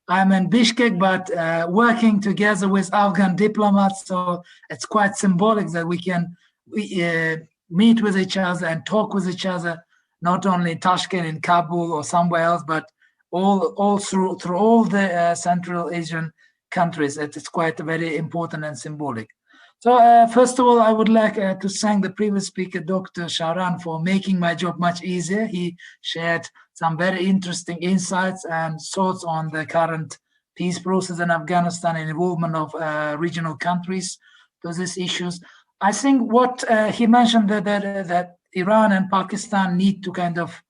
A: I'm in Bishkek, but working together with Afghan diplomats. So it's quite symbolic that we can meet with each other and talk with each other, not only in Tashkent, in Kabul or somewhere else, but all through all the Central Asian countries. It's quite very important and symbolic. So first of all, I would like to thank the previous speaker, Dr. Saran, for making my job much easier. He shared some very interesting insights and thoughts on the current peace process in Afghanistan and involvement of regional countries to these issues. I think what he mentioned that Iran and Pakistan need to kind of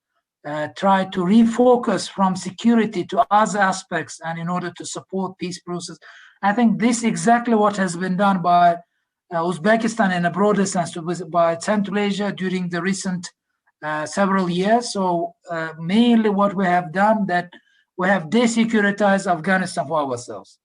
A: try to refocus from security to other aspects, and in order to support peace process. I think this is exactly what has been done by Uzbekistan in a broader sense, by Central Asia during the recent several years. So mainly what we have done, that we have desecuritized Afghanistan for ourselves.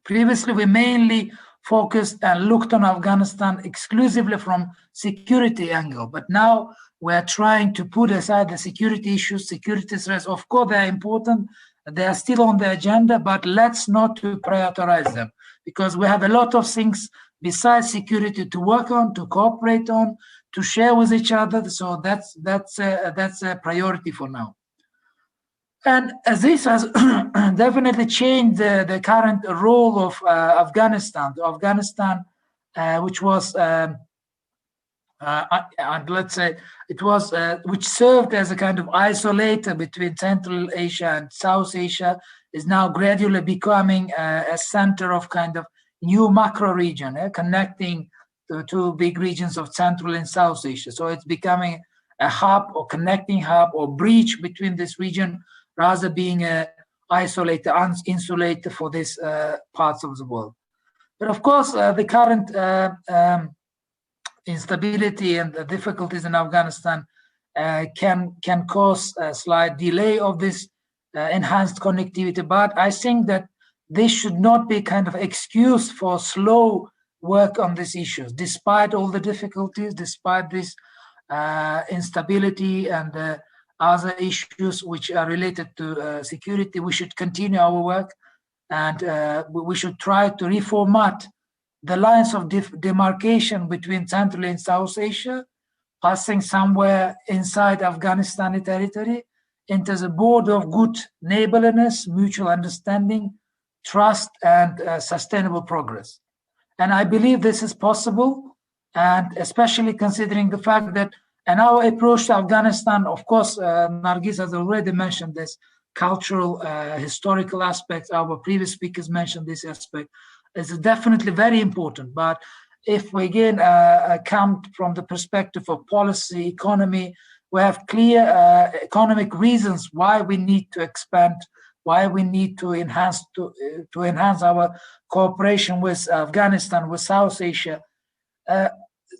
A: Previously, we mainly focused and looked on Afghanistan exclusively from security angle, but now we're trying to put aside the security issues, security threats. Of course, they're important. They are still on the agenda, but let's not to prioritize them, because we have a lot of things besides security to work on, to cooperate on, to share with each other. So that's a priority for now. And this has definitely changed the current role of Afghanistan. Afghanistan, which was, let's say, it was which served as a kind of isolator between Central Asia and South Asia, is now gradually becoming a center of kind of new macro region, connecting the two big regions of Central and South Asia. So it's becoming a hub or connecting hub or bridge between this region, rather being a isolated, insulated for these parts of the world. But of course, the current instability and the difficulties in Afghanistan can cause a slight delay of this enhanced connectivity. But I think that this should not be kind of excuse for slow work on these issues. Despite all the difficulties, despite this instability and other issues which are related to security, we should continue our work, and we should try to reformat the lines of demarcation between Central and South Asia, passing somewhere inside Afghanistani territory into the border of good neighborliness, mutual understanding, trust, and sustainable progress. And I believe this is possible, and especially considering the fact that in our approach to Afghanistan, of course, Nargis has already mentioned this cultural, historical aspects. Our previous speakers mentioned this aspect. It's definitely very important. But if we again come from the perspective of policy, economy, we have clear economic reasons why we need to expand, why we need to enhance our cooperation with Afghanistan, with South Asia.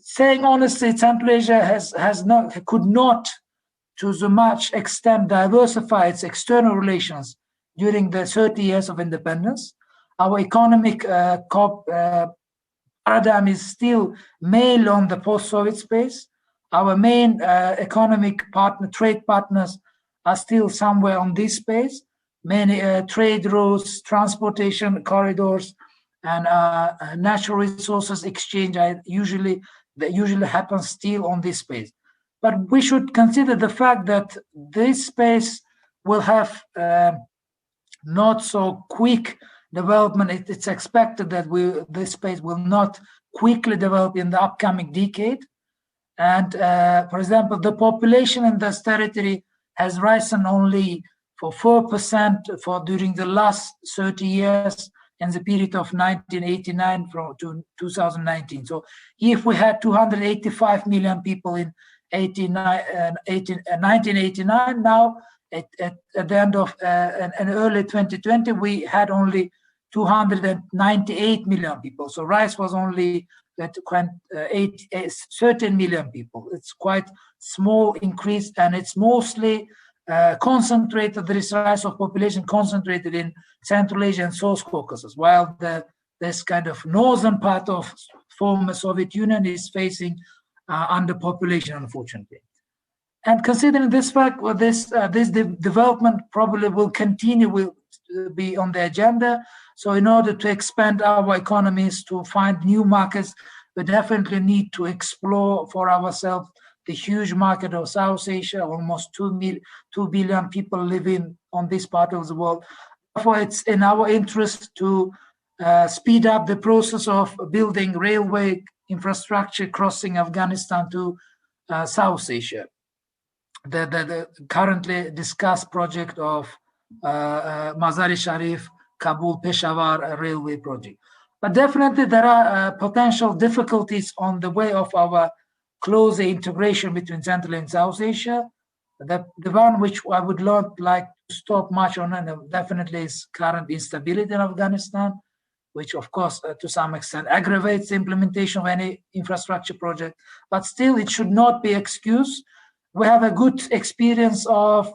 A: Saying honestly, Central Asia could not to so much extent diversify its external relations during the 30 years of independence. Our economic paradigm is still mainly on the post-Soviet space. Our main economic trade partners are still somewhere on this space. Many trade routes, transportation corridors, and natural resources exchange usually happens still on this space. But we should consider the fact that this space will have not so quick development. It's expected that this space will not quickly develop in the upcoming decade. And for example, the population in this territory has risen only for 4% during the last 30 years in the period of 1989 to 2019. So if we had 285 million people in 1989, now at the end of in early 2020, we had only 298 million people. So rise was only 13 million people. It's quite small increase, and it's mostly concentrated. There is rise of population concentrated in Central Asia and South Caucasus, while this kind of northern part of former Soviet Union is facing underpopulation, unfortunately. And considering this fact, this development probably will continue, will be on the agenda. So in order to expand our economies, to find new markets, we definitely need to explore for ourselves the huge market of South Asia. Almost 2 billion people living on this part of the world. Therefore, it's in our interest to speed up the process of building railway infrastructure crossing Afghanistan to South Asia. The currently discussed project of Mazar-e Sharif, Kabul, Peshawar railway project. But definitely there are potential difficulties on the way of our closer integration between Central and South Asia. The one which I would not like to stop much on, and definitely is current instability in Afghanistan, which of course to some extent aggravates the implementation of any infrastructure project, but still it should not be excused. We have a good experience of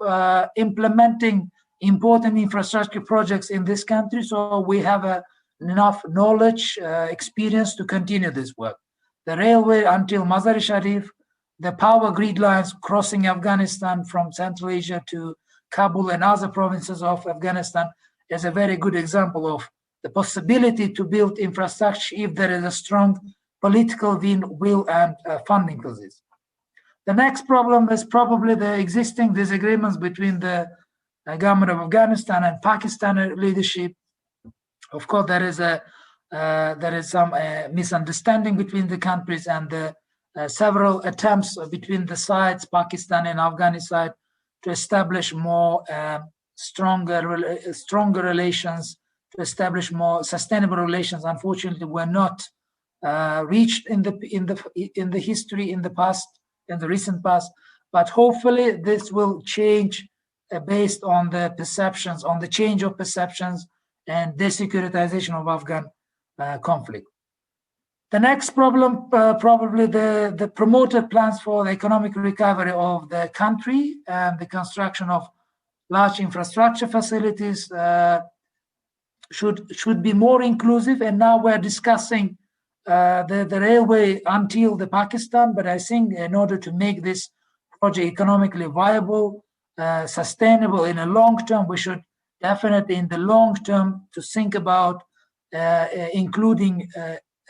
A: implementing important infrastructure projects in this country, so we have enough knowledge, experience to continue this work. The railway until Mazar-e Sharif, the power grid lines crossing Afghanistan from Central Asia to Kabul and other provinces of Afghanistan is a very good example of the possibility to build infrastructure if there is a strong political will and funding for this. The next problem is probably the existing disagreements between the government of Afghanistan and Pakistani leadership. Of course, there is some misunderstanding between the countries, and several attempts between the sides, Pakistan and Afghanistan, to establish more stronger relations, to establish more sustainable relations. Unfortunately, were not reached in the history in the recent past. But hopefully, this will change based on the perceptions, on the change of perceptions and desecuritization of Afghan conflict. The next problem, probably the promoted plans for the economic recovery of the country and the construction of large infrastructure facilities should be more inclusive. And now we're discussing the railway until the Pakistan, but I think in order to make this project economically viable, sustainable in a long term, we should definitely in the long term to think about including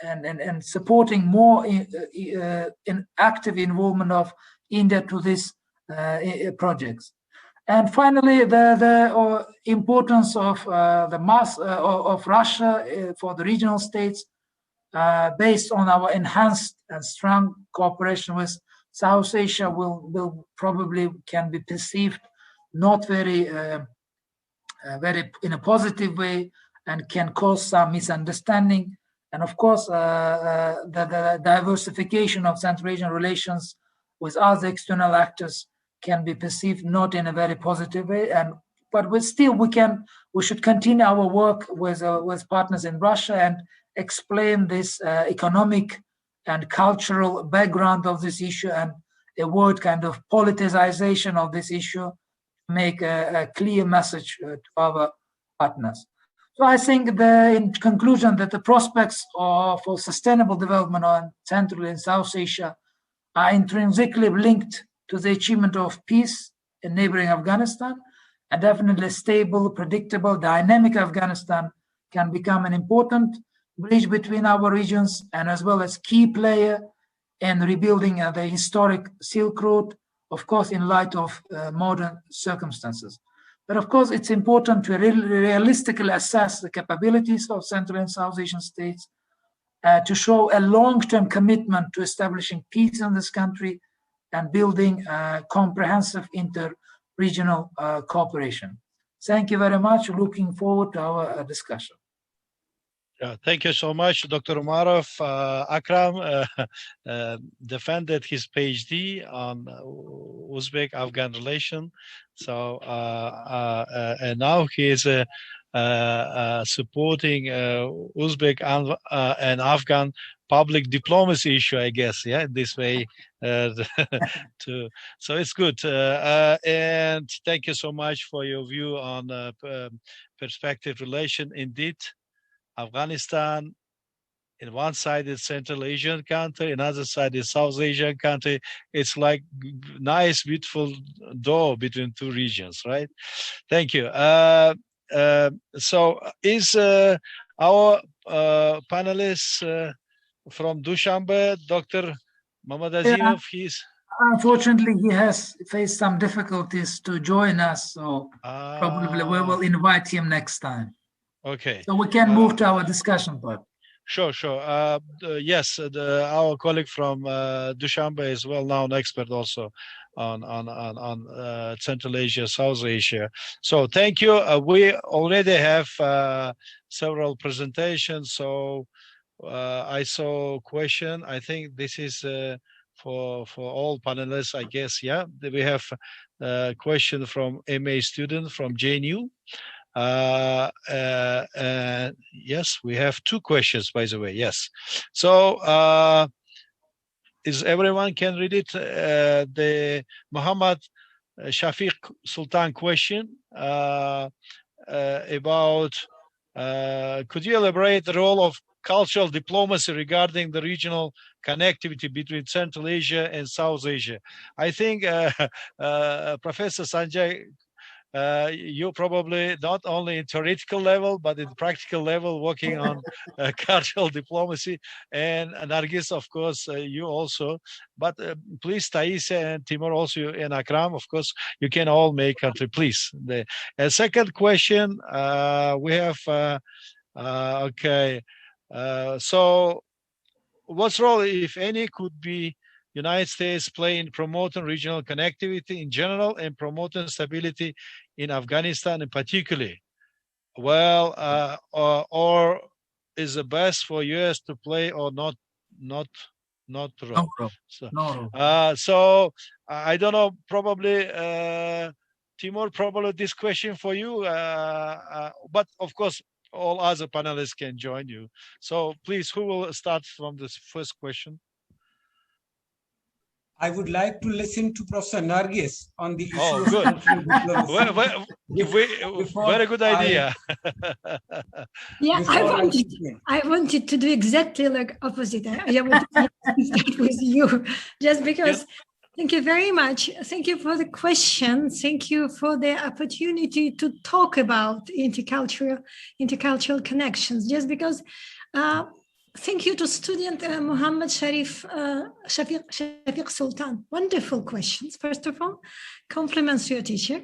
A: and supporting more in active involvement of India to these projects. And finally, the importance of the mass of Russia for the regional states, based on our enhanced and strong cooperation with South Asia, will probably can be perceived not very in a positive way, and can cause some misunderstanding. And of course, the diversification of Central Asian relations with other external actors can be perceived not in a very positive way. But we should continue our work with partners in Russia and explain this economic and cultural background of this issue, and avoid kind of politicization of this issue, make a clear message to our partners. So I think in conclusion that the prospects for sustainable development on Central and South Asia are intrinsically linked to the achievement of peace in neighboring Afghanistan, and definitely stable, predictable, dynamic Afghanistan can become an important bridge between our regions and as well as key player in rebuilding the historic Silk Road, of course, in light of modern circumstances. But of course, it's important to realistically assess the capabilities of Central and South Asian states to show a long-term commitment to establishing peace in this country and building comprehensive inter-regional cooperation. Thank you very much. Looking forward to our discussion.
B: Thank you so much, Dr. Umarov. Akram defended his PhD on Uzbek-Afghan relation. So, and now he is supporting Uzbek and Afghan public diplomacy issue, I guess, yeah, this way. So it's good. And thank you so much for your view on perspective relation. Indeed, Afghanistan, in one side is Central Asian country, another side is South Asian country. It's like nice, beautiful door between two regions, right? Thank you. So is our panelist from Dushanbe, Dr. Mamad Azimov, he's...
A: Unfortunately, he has faced some difficulties to join us, so probably we will invite him next time.
B: Okay.
A: So we can move to our discussion part.
B: Sure. Yes, our colleague from Dushanbe is well-known expert also on Central Asia, South Asia. So thank you. We already have several presentations. So I saw a question. I think this is for all panelists, I guess. Yeah, we have a question from MA student from JNU. Yes, we have two questions, by the way. Yes. So is everyone can read it? The Muhammad Shafiq Sultan question about could you elaborate the role of cultural diplomacy regarding the regional connectivity between Central Asia and South Asia? I think Professor Sanjay, you probably not only in theoretical level, but in practical level working on cultural diplomacy, and Nargis, of course, you also, but please, Taisa and Timur also, and Akram, of course, you can all make country, please. The second question, we have, okay, so what's role, if any, could be United States play in promoting regional connectivity in general and promoting stability in Afghanistan in particular? Well, or is the best for US to play or not role? So I don't know, probably Timur, probably this question for you, but of course all other panelists can join you. So please, who will start from this first question?
C: I would like to listen to Professor Nargis on the issue
B: of
C: cultural diplomacy.
B: Very good idea.
D: Yeah, I wanted to do exactly like opposite. I wanted to start with you, just because. Yes. Thank you very much. Thank you for the question. Thank you for the opportunity to talk about intercultural connections. Just because. Thank you to student Muhammad Shafiq Sultan. Wonderful questions. First of all, compliments to your teacher.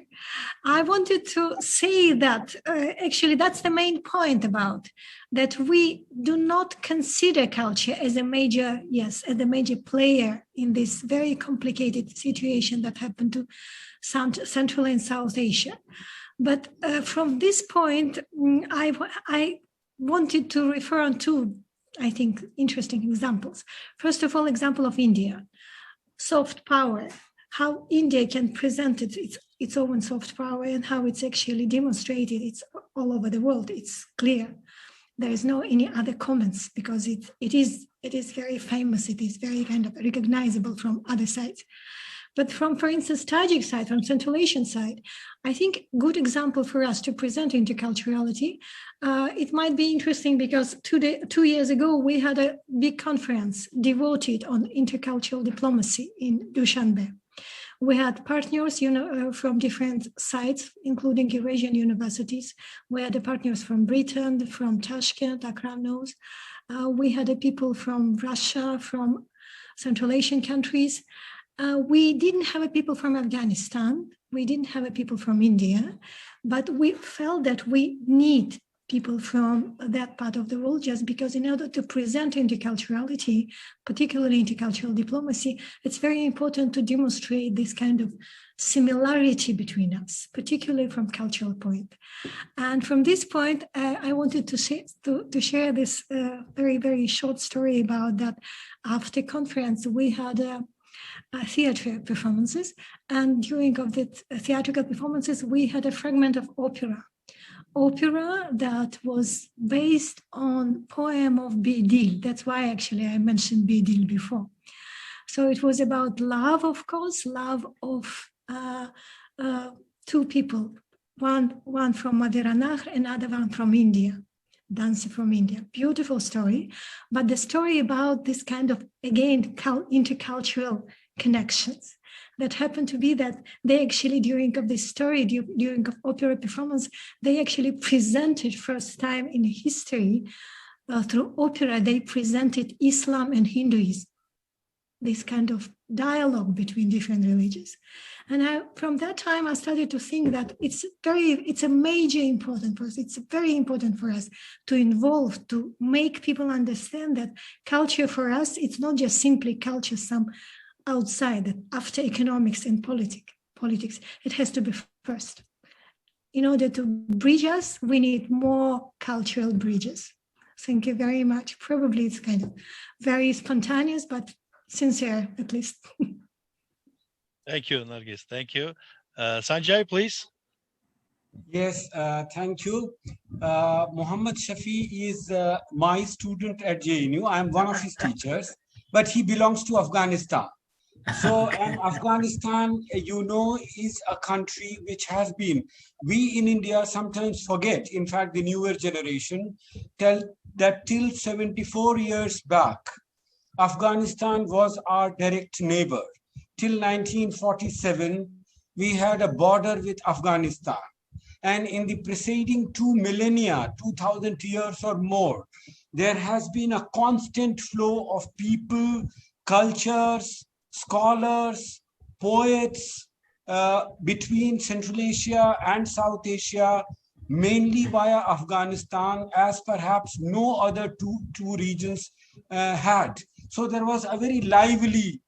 D: I wanted to say that actually that's the main point about that we do not consider culture as a major, as a major player in this very complicated situation that happened to Central and South Asia. But from this point, I wanted to refer on two, I think, interesting examples. First of all, example of India, soft power, how India can present its own soft power and how it's actually demonstrated. It's all over the world, it's clear. There is no any other comments because it is very famous. It is very kind of recognizable from other sides. But from, for instance, Tajik side, from Central Asian side, I think good example for us to present interculturality. It might be interesting because 2 years ago, we had a big conference devoted on intercultural diplomacy in Dushanbe. We had partners, from different sites, including Eurasian universities. We had the partners from Britain, from Tashkent, Akram knows. We had the people from Russia, from Central Asian countries. We didn't have a people from Afghanistan. We didn't have a people from India, but we felt that we need people from that part of the world just because in order to present interculturality, particularly intercultural diplomacy, it's very important to demonstrate this kind of similarity between us, particularly from cultural point. And from this point, I wanted to share this very, very short story about that. After conference, we had theater performances, and during of the theatrical performances, we had a fragment of opera that was based on poem of Bedil. That's why actually I mentioned Bedil before. So it was about love, of course, love of two people, one from Madera Nahr, another one from India, dancer from India. Beautiful story, but the story about this kind of, again, intercultural connections that happened to be that they actually, during of this story, during of opera performance, they actually presented first time in history through opera, they presented Islam and Hinduism, this kind of dialogue between different religions. And from that time, I started to think that it's a major important for us. It's very important for us to involve, to make people understand that culture for us, it's not just simply culture, some outside, after economics and politics, it has to be first. In order to bridge us, we need more cultural bridges. Thank you very much. Probably it's kind of very spontaneous, but sincere at least.
B: Thank you, Nargis. Thank you. Sanjay, please.
C: Yes, thank you. Muhammad Shafi is my student at JNU. I am one of his teachers, but he belongs to Afghanistan. So, and Afghanistan, is a country which has been, we in India sometimes forget, in fact, the newer generation, that till 74 years back, Afghanistan was our direct neighbor. Till 1947, we had a border with Afghanistan. And in the preceding 2 millennia, 2000 years or more, there has been a constant flow of people, cultures, scholars, poets between Central Asia and South Asia, mainly via Afghanistan, as perhaps no other two regions had. So there was a very lively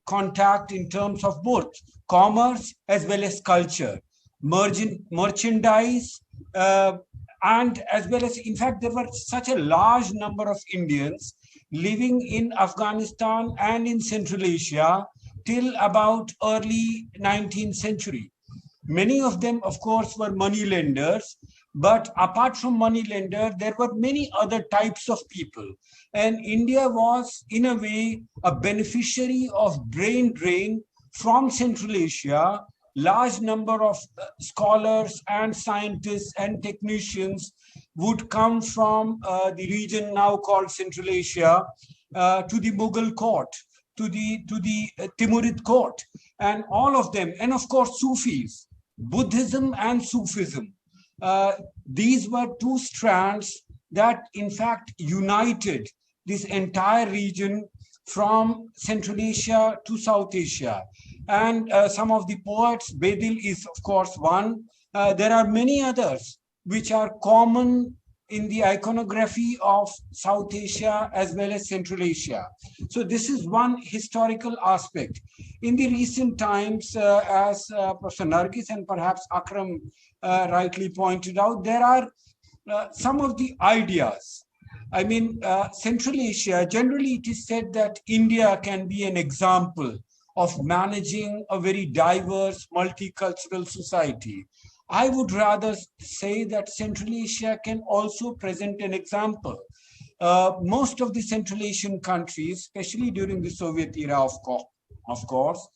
C: contact in terms of both commerce as well as culture, merchandise, and as well as, in fact, there were such a large number of Indians living in Afghanistan and in Central Asia till about early 19th century. Many of them, of course, were money lenders, but apart from money lenders, there were many other types of people. And India was, in a way, a beneficiary of brain drain from Central Asia. Large number of scholars and scientists and technicians would come from the region now called Central Asia to the Mughal court, to the Timurid court, and all of them, and of course Sufis, Buddhism and Sufism. These were two strands that in fact united this entire region from Central Asia to South Asia. And some of the poets, Bedil is of course one. There are many others which are common in the iconography of South Asia as well as Central Asia. So this is one historical aspect. In the recent times, as Professor Nargis and perhaps Akram rightly pointed out, there are some of the ideas. I mean, Central Asia, generally it is said that India can be an example of managing a very diverse multicultural society. I would rather say that Central Asia can also present an example. Most of the Central Asian countries, especially during the Soviet era, of course,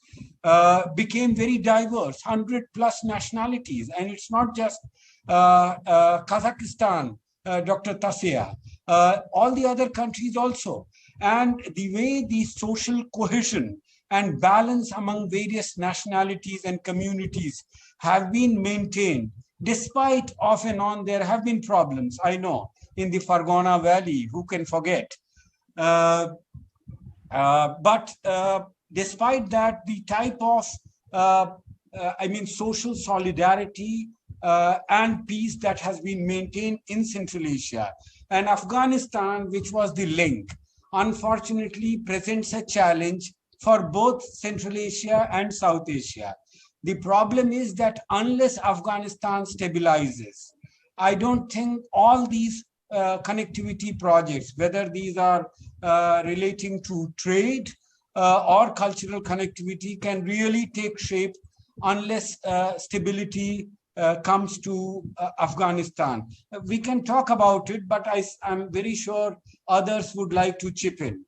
C: became very diverse, 100 plus nationalities. And it's not just Kazakhstan, Dr. Tasia, all the other countries also. And the way the social cohesion and balance among various nationalities and communities have been maintained, despite off and on there have been problems, I know, in the Fargana Valley, who can forget? But despite that, the type of, social solidarity and peace that has been maintained in Central Asia. And Afghanistan, which was the link, unfortunately presents a challenge for both Central Asia and South Asia. The problem is that unless Afghanistan stabilizes, I don't think all these connectivity projects, whether these are relating to trade or cultural connectivity, can really take shape unless stability comes to Afghanistan. We can talk about it, but I'm very sure others would like to chip in.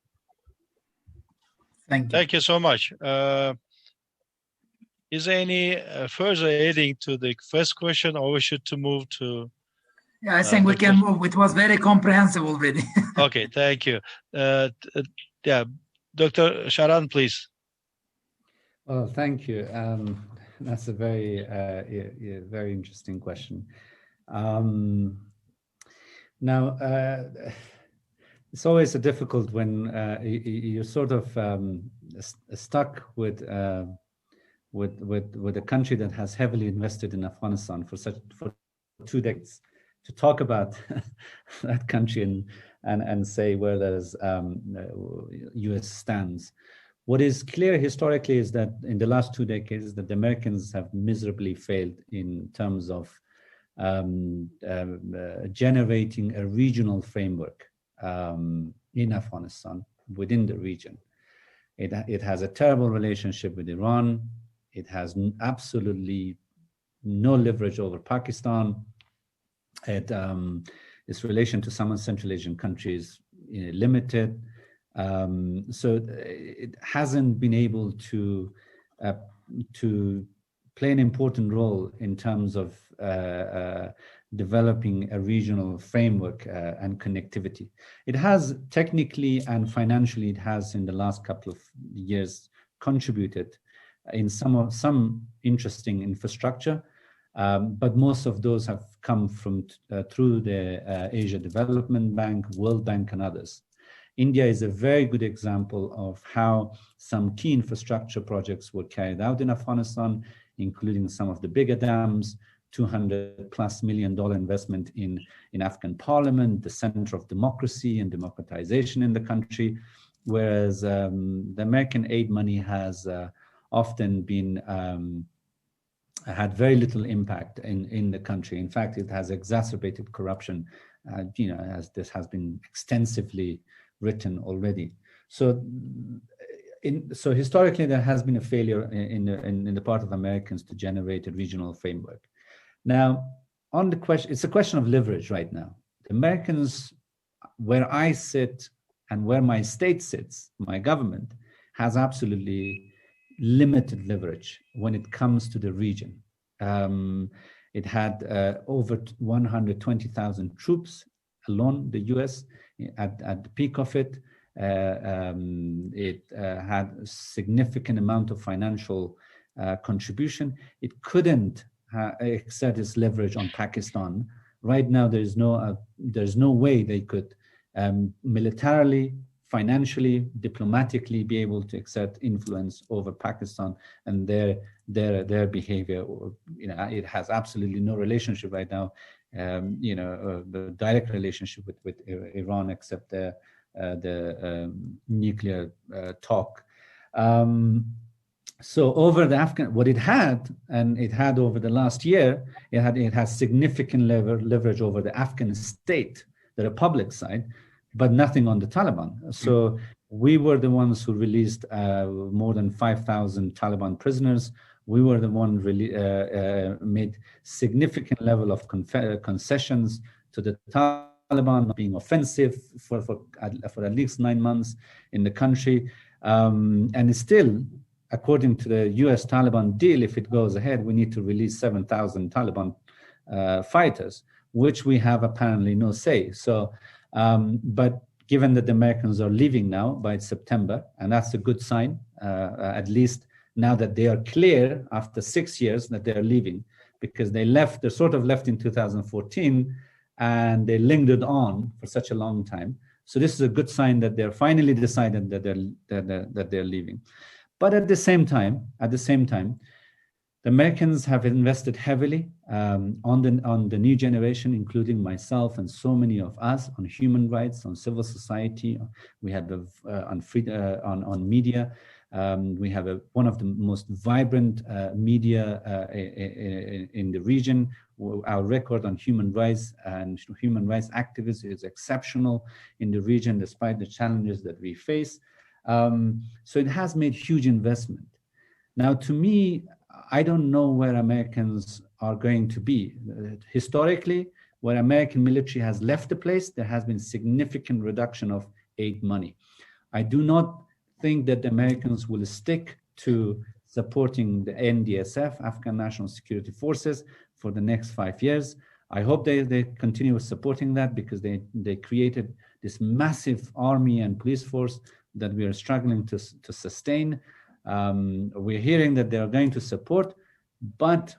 A: Thank you.
B: Thank you so much. Is there any further adding to the first question, or we should move to?
A: Yeah, I think we can move. It was very comprehensive already.
B: Okay, thank you. Yeah, Dr. Sharan, please.
F: Well, thank you. That's a very, very interesting question. Now, it's always a difficult when you're sort of stuck with a country that has heavily invested in Afghanistan for 2 decades, to talk about that country and say where there's U.S. stands. What is clear historically is that in the last 2 decades, that the Americans have miserably failed in terms of generating a regional framework in Afghanistan, within the region. It has a terrible relationship with Iran. It has absolutely no leverage over Pakistan. Its relation to some Central Asian countries limited. So it hasn't been able to play an important role in terms of developing a regional framework and connectivity. It has technically and financially, it has in the last couple of years contributed in some interesting infrastructure, but most of those have come from through the Asia Development Bank, World Bank, and others. India is a very good example of how some key infrastructure projects were carried out in Afghanistan, including some of the bigger dams, $200+ million investment in Afghan parliament, the center of democracy and democratization in the country, whereas the American aid money has often been had very little impact in the country. In fact, it has exacerbated corruption, as this has been extensively written already. So historically, there has been a failure in the part of Americans to generate a regional framework. Now, on the question, it's a question of leverage right now. The Americans, where I sit and where my state sits, my government, has absolutely limited leverage when it comes to the region. It had over 120,000 troops alone, the US, at the peak of it. It had a significant amount of financial contribution. It couldn't exert its leverage on Pakistan. Right now, there's no way they could militarily, financially, diplomatically be able to exert influence over Pakistan and their behavior. It has absolutely no relationship right now. The direct relationship with Iran, except the nuclear talk. So over the what it had over the last year, it has significant leverage over the Afghan state, the republic side, but nothing on the Taliban. So We were the ones who released more than 5,000 Taliban prisoners. We were the one really made significant level of concessions to the Taliban, not being offensive for at least 9 months in the country. And still, according to the US Taliban deal, if it goes ahead, we need to release 7,000 Taliban fighters, which we have apparently no say. So, but given that the Americans are leaving now by September, and that's a good sign, at least now that they are clear after 6 years that they're leaving, because they sort of left in 2014 and they lingered on for such a long time. So this is a good sign that they're finally decided that they're leaving. But at the same time, the Americans have invested heavily on the new generation, including myself and so many of us, on human rights, on civil society. We have on media. We have one of the most vibrant media in the region. Our record on human rights and human rights activists is exceptional in the region, despite the challenges that we face. So it has made huge investment. Now, to me, I don't know where Americans are going to be. Historically, where American military has left the place, there has been significant reduction of aid money. I do not think that the Americans will stick to supporting the NDSF, Afghan National Security Forces, for the next 5 years. I hope they continue supporting that, because they created this massive army and police force that we are struggling to sustain. We're hearing that they are going to support, but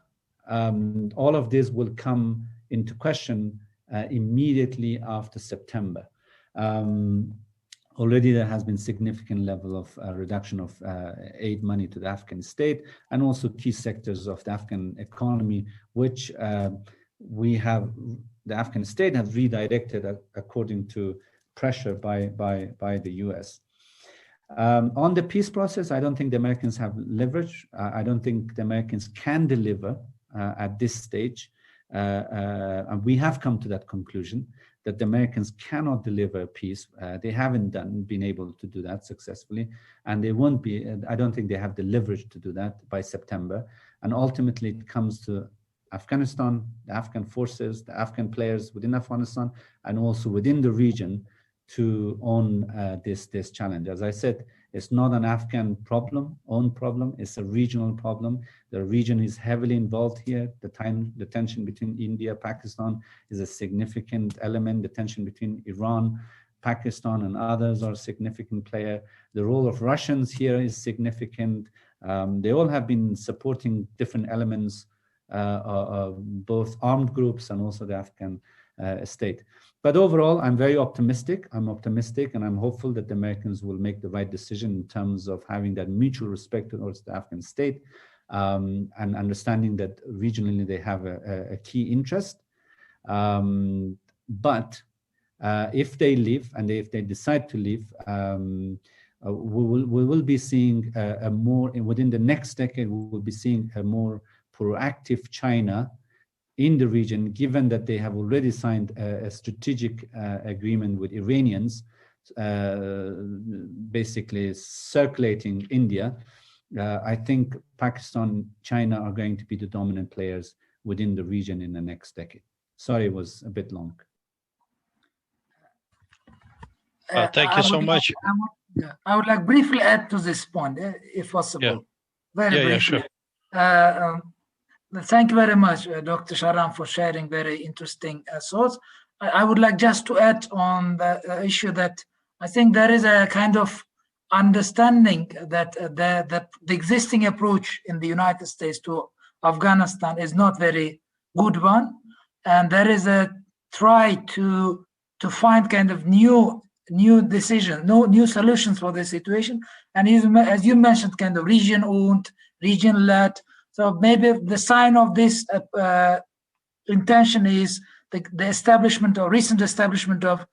F: all of this will come into question immediately after September. Already there has been significant level of reduction of aid money to the Afghan state, and also key sectors of the Afghan economy, which the Afghan state has redirected according to pressure by the US. On the peace process, I don't think the Americans have leverage. I don't think the Americans can deliver at this stage. And we have come to that conclusion that the Americans cannot deliver peace. They haven't been able to do that successfully, and they won't be. I don't think they have the leverage to do that by September. And ultimately, it comes to Afghanistan, the Afghan forces, the Afghan players within Afghanistan, and also within the region to own this challenge. As I said, it's not an Afghan own problem, it's a regional problem. The region is heavily involved here. The tension between India, Pakistan is a significant element. The tension between Iran, Pakistan, and others are a significant player. The role of Russians here is significant. They all have been supporting different elements, both armed groups and also the Afghan state. But overall, I'm very optimistic. I'm optimistic, and I'm hopeful that the Americans will make the right decision in terms of having that mutual respect towards the Afghan state, and understanding that regionally they have a key interest. But if they leave, and if they decide to leave, we will be seeing a more, within the next decade, we will be seeing a more proactive China in the region, given that they have already signed a strategic agreement with Iranians, basically circulating India. I think Pakistan, China are going to be the dominant players within the region in the next decade. Sorry, it was a bit long.
B: Thank you so much.
A: I would like briefly add to this point, if possible.
B: Yeah.
A: Very briefly.
B: Yeah, sure.
A: Thank you very much, Dr. Shahram, for sharing very interesting thoughts. I would like just to add on the issue that I think there is a kind of understanding that the existing approach in the United States to Afghanistan is not very good one, and there is a try to find kind of new decision, new solutions for the situation. And as you mentioned, kind of region-owned, region-led. So maybe the sign of this intention is the establishment or recent establishment of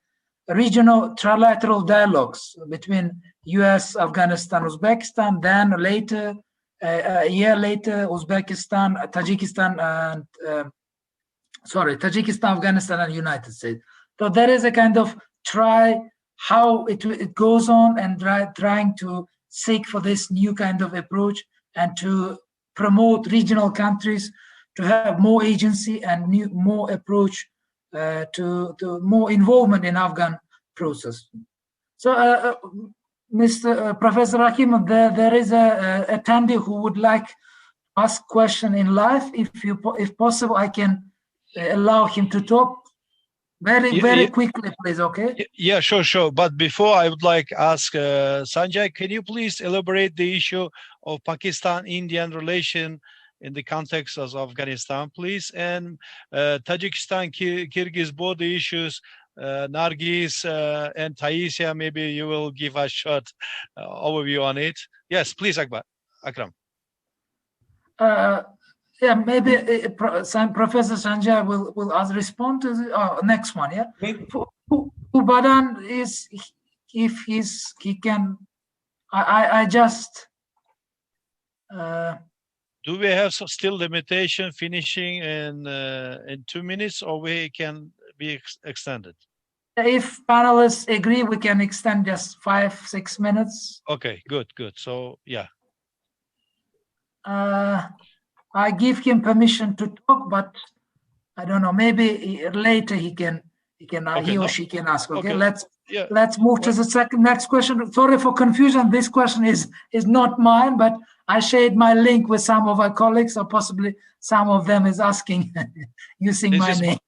A: regional trilateral dialogues between US, Afghanistan, Uzbekistan, then later, a year later, Uzbekistan, Tajikistan, and Tajikistan, Afghanistan, and United States. So there is a kind of try how it goes on, and trying to seek for this new kind of approach and to promote regional countries to have more agency and more approach to more involvement in Afghan process. So, Mr. Professor Hakim, there is a attendee who would like to ask question in live. If possible, I can allow him to talk very quickly, please. Okay.
B: Yeah, sure. But before, I would like to ask Sanjay, can you please elaborate the issue of Pakistan-Indian relation in the context of Afghanistan, please? And Tajikistan, Kyrgyz border issues, Nargis and Taisia, maybe you will give a short overview on it. Yes, please, Akram.
A: Yeah, maybe Professor Sanjay will respond to the next one. Yeah, Badan is, if he can. I just.
B: Do we have still limitation finishing in 2 minutes, or we can be extended?
A: If panelists agree, we can extend just 5-6 minutes.
B: Okay, good. So yeah.
A: I give him permission to talk, but I don't know. Maybe later he or she can ask. Okay, let's move to the next question. Sorry for confusion. This question is not mine, but I shared my link with some of our colleagues, or possibly some of them is asking using my name.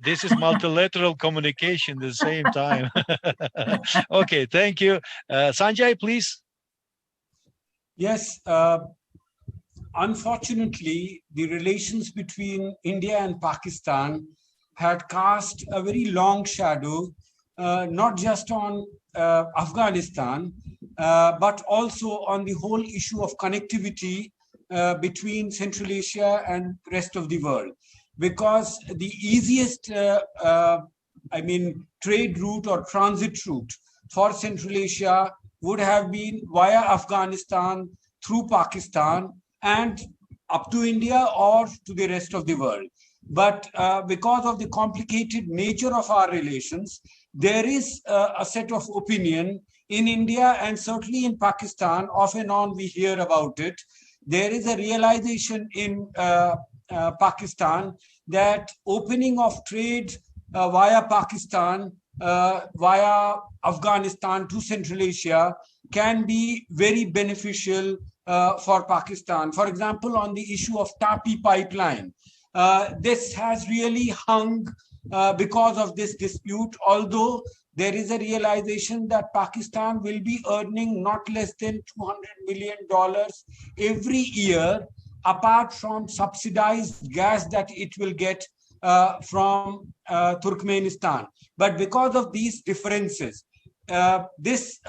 B: This is multilateral communication at the same time. Okay, thank you. Sanjay, please.
C: Yes. Unfortunately, the relations between India and Pakistan had cast a very long shadow, not just on Afghanistan, but also on the whole issue of connectivity between Central Asia and the rest of the world. Because the easiest, trade route or transit route for Central Asia would have been via Afghanistan, through Pakistan, and up to India or to the rest of the world. But because of the complicated nature of our relations, there is a set of opinion in India and certainly in Pakistan. Off and on we hear about it. There is a realization in Pakistan that opening of trade via Pakistan, via Afghanistan to Central Asia can be very beneficial for Pakistan. For example, on the issue of Tapi pipeline, this has really hung because of this dispute, although there is a realization that Pakistan will be earning not less than $200 million every year, apart from subsidized gas that it will get from Turkmenistan. But because of these differences, this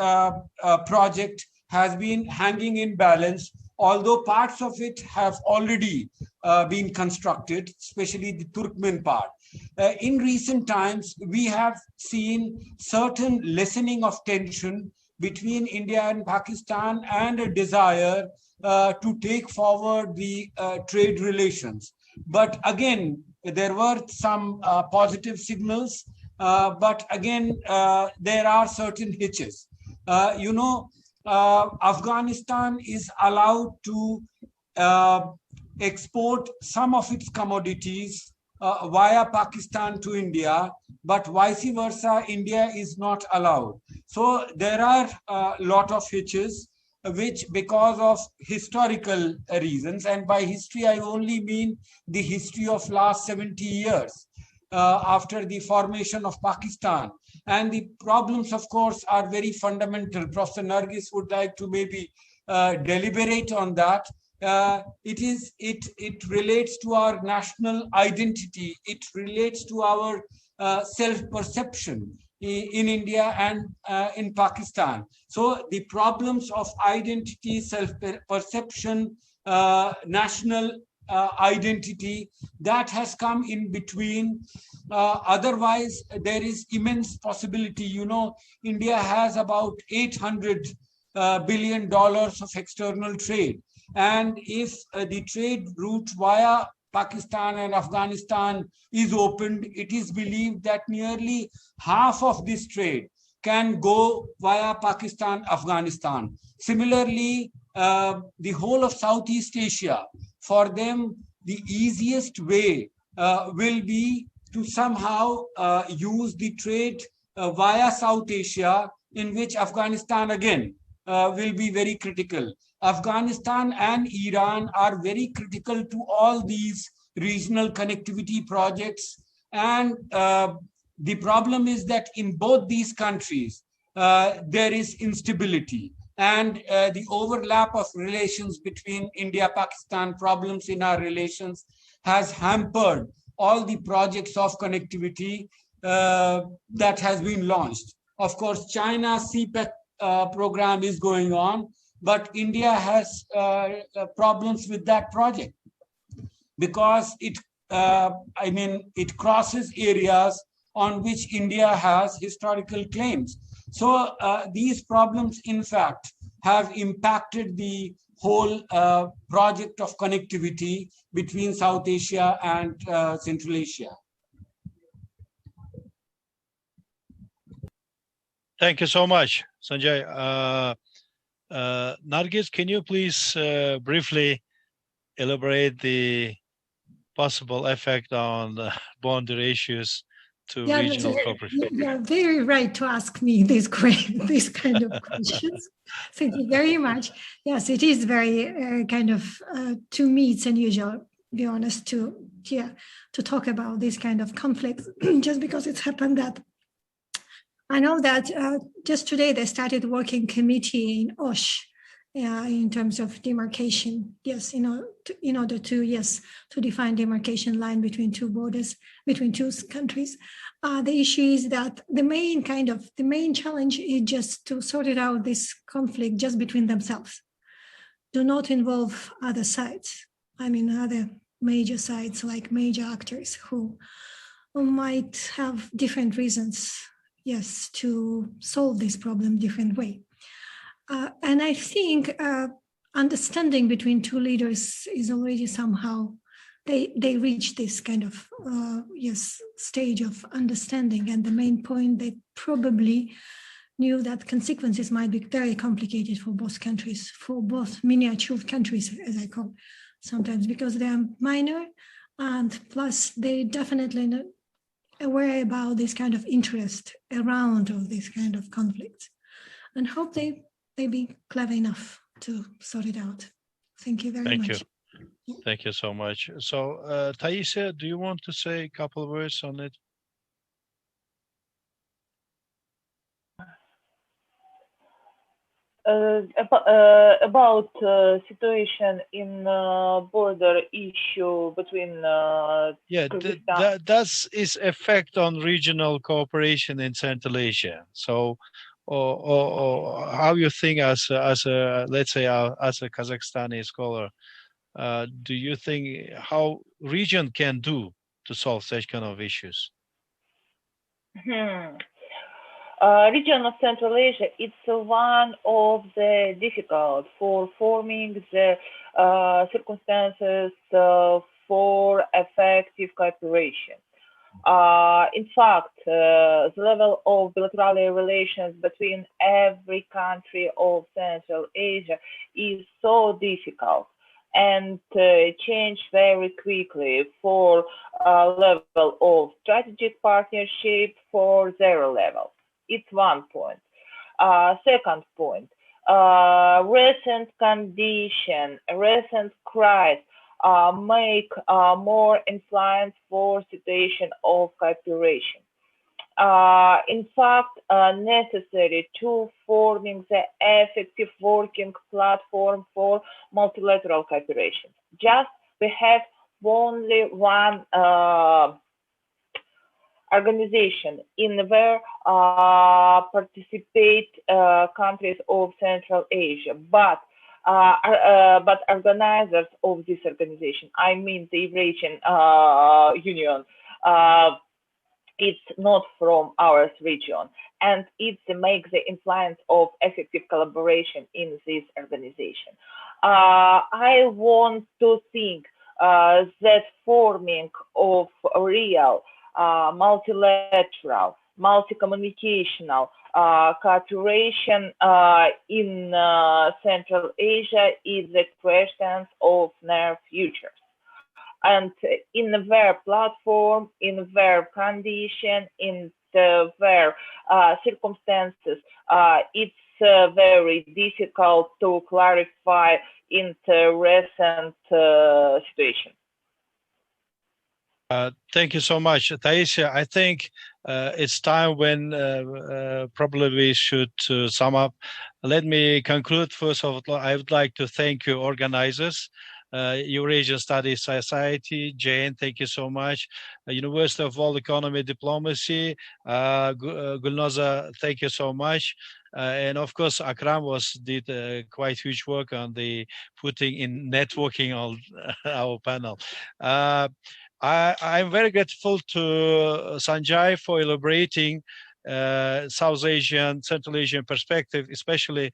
C: project has been hanging in balance, although parts of it have already been constructed, especially the Turkmen part. In recent times, we have seen certain lessening of tension between India and Pakistan and a desire to take forward the trade relations. But again, there were some positive signals, but again, there are certain hitches. Afghanistan is allowed to export some of its commodities via Pakistan to India, but vice versa, India is not allowed. So there are a lot of hitches, which because of historical reasons, and by history I only mean the history of last 70 years after the formation of Pakistan. And the problems, of course, are very fundamental. Professor Nargis would like to maybe deliberate on that. It relates to our national identity. It relates to our self-perception in India and in Pakistan. So the problems of identity, self-perception, national identity, that has come in between. Otherwise, there is immense possibility. India has about $800 billion of external trade. And if the trade route via Pakistan and Afghanistan is opened, it is believed that nearly half of this trade can go via Pakistan, Afghanistan. Similarly, the whole of Southeast Asia, for them, the easiest way will be to somehow use the trade via South Asia, in which Afghanistan again will be very critical. Afghanistan and Iran are very critical to all these regional connectivity projects. And the problem is that in both these countries, there is instability. And the overlap of relations between India-Pakistan, problems in our relations, has hampered all the projects of connectivity that has been launched. Of course, China's CPEC program is going on, but India has problems with that project because it crosses areas on which India has historical claims. So these problems, in fact, have impacted the whole project of connectivity between South Asia and Central Asia.
B: Thank you so much, Sanjay. Nargis, can you please briefly elaborate the possible effect on the boundary issues to regional cooperation?
D: You're very right to ask me these kind of questions. Thank you very much. Yes, it is very to me, it's unusual, to be honest, to talk about this kind of conflicts, just because it's happened that I know that just today they started working committee in Osh in terms of demarcation. Yes, in order to define demarcation line between two borders, between two countries. The issue is that the main challenge is just to sort it out, this conflict just between themselves. Do not involve other sides. I mean, other major sides, like major actors who might have different reasons, yes, to solve this problem different way. And I think understanding between two leaders is already somehow, they reach this kind of, stage of understanding. And the main point, they probably knew that consequences might be very complicated for both countries, for both miniature countries, as I call sometimes, because they are minor, and plus they definitely not aware about this kind of interest around all these kind of conflicts, and hope they be clever enough to sort it out. Thank you very much.
B: Thank you so much. So, Taisha, do you want to say a couple of words on it?
E: About situation in border issue between
B: that's its effect on regional cooperation in Central Asia. So, or how you think as a let's say as a Kazakhstani scholar, do you think how region can do to solve such kind of issues?
E: Region of Central Asia, it's one of the difficult for forming the circumstances for effective cooperation. In fact, the level of bilateral relations between every country of Central Asia is so difficult and change very quickly for level of strategic partnership for zero level. It's one point. Second point, recent condition, recent crisis make more influence for situation of cooperation. In fact, necessary to forming the effective working platform for multilateral cooperation. Just we have only one organization in where participate countries of Central Asia, but organizers of this organization, I mean the Eurasian Union, it's not from our region, and it makes the influence of effective collaboration in this organization. I want to think that forming of real multilateral, multi-communicational cooperation in Central Asia is the questions of their futures. And in their platform, in their condition, in their circumstances, it's very difficult to clarify in the recent situation.
B: Thank you so much, Taisia. I think it's time when probably we should sum up. Let me conclude. First of all, I would like to thank you, organizers. Eurasian Studies Society, Jane, thank you so much. University of World Economy Diplomacy, Gulnoza, thank you so much. And of course, Akram did quite huge work on the putting in networking on our panel. I'm very grateful to Sanjay for elaborating South Asian, Central Asian perspective, especially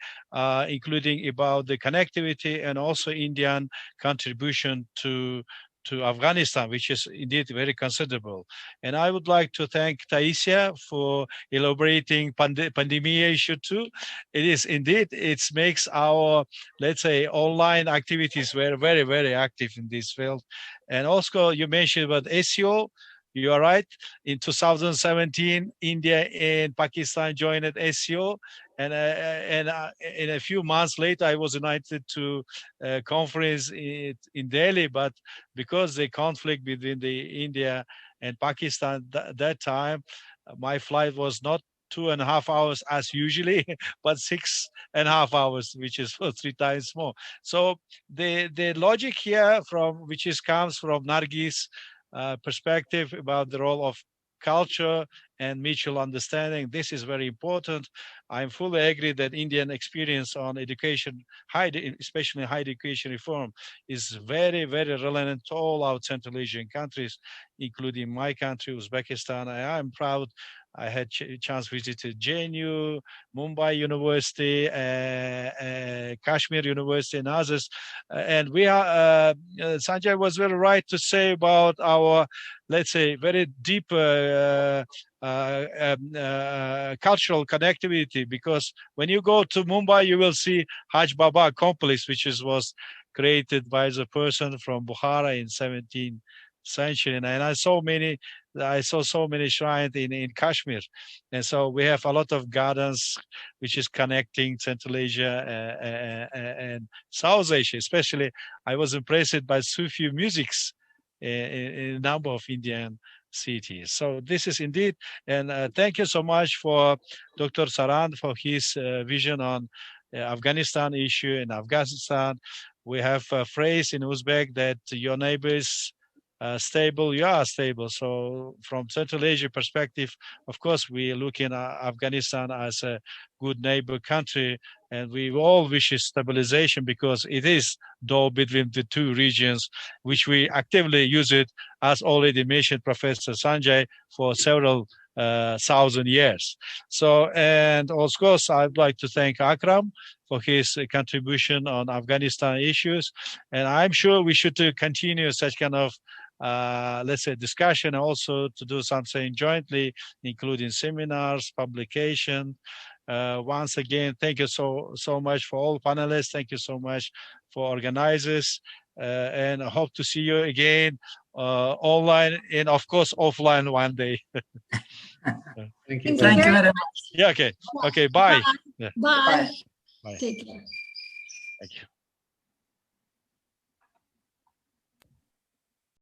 B: including about the connectivity and also Indian contribution to Afghanistan, which is indeed very considerable. And I would like to thank Taisia for elaborating pandemia issue too. It is indeed, it makes our, let's say, online activities very, very, very active in this field. And also you mentioned about SEO. You are right. In 2017, India and Pakistan joined SEO, and in a few months later, I was invited to a conference in Delhi. But because the conflict between the India and Pakistan that time, my flight was not 2.5 hours as usually, but 6.5 hours, which is 3 times more. So the logic here comes from Nargis. Perspective about the role of culture and mutual understanding. This is very important. I fully agree that Indian experience on education, especially higher education reform, is very, very relevant to all our Central Asian countries, including my country, Uzbekistan. I'm proud I had chance visited JNU, Mumbai University, Kashmir University, and others. And we are, Sanjay was very right to say about our, let's say, very deep cultural connectivity, because when you go to Mumbai, you will see Haj Baba complex, which was created by the person from Bukhara in 17th century. And I saw so many shrines in Kashmir. And so we have a lot of gardens which is connecting Central Asia and South Asia. Especially, I was impressed by Sufi musics in a number of Indian cities. So this is indeed, and thank you so much for Dr. Saran for his vision on Afghanistan issue. In Afghanistan, we have a phrase in Uzbek that your neighbor is stable, you are stable. So from Central Asia perspective, of course, we look in Afghanistan as a good neighbor country, and we all wish stabilization because it is door between the two regions, which we actively use it, as already mentioned Professor Sanjay, for several thousand years. So, and of course, I'd like to thank Akram for his contribution on Afghanistan issues. And I'm sure we should continue such kind of let's say discussion, also to do something jointly, including seminars, publication. Once again, thank you so much for all panelists. Thank you so much for organizers, and I hope to see you again online and of course offline one day.
F: Thank you.
A: Thank you very much.
B: Yeah. Okay. Okay. Bye.
D: Bye.
B: Yeah.
D: Bye.
A: Bye.
B: Bye.
D: Take care.
B: Thank you.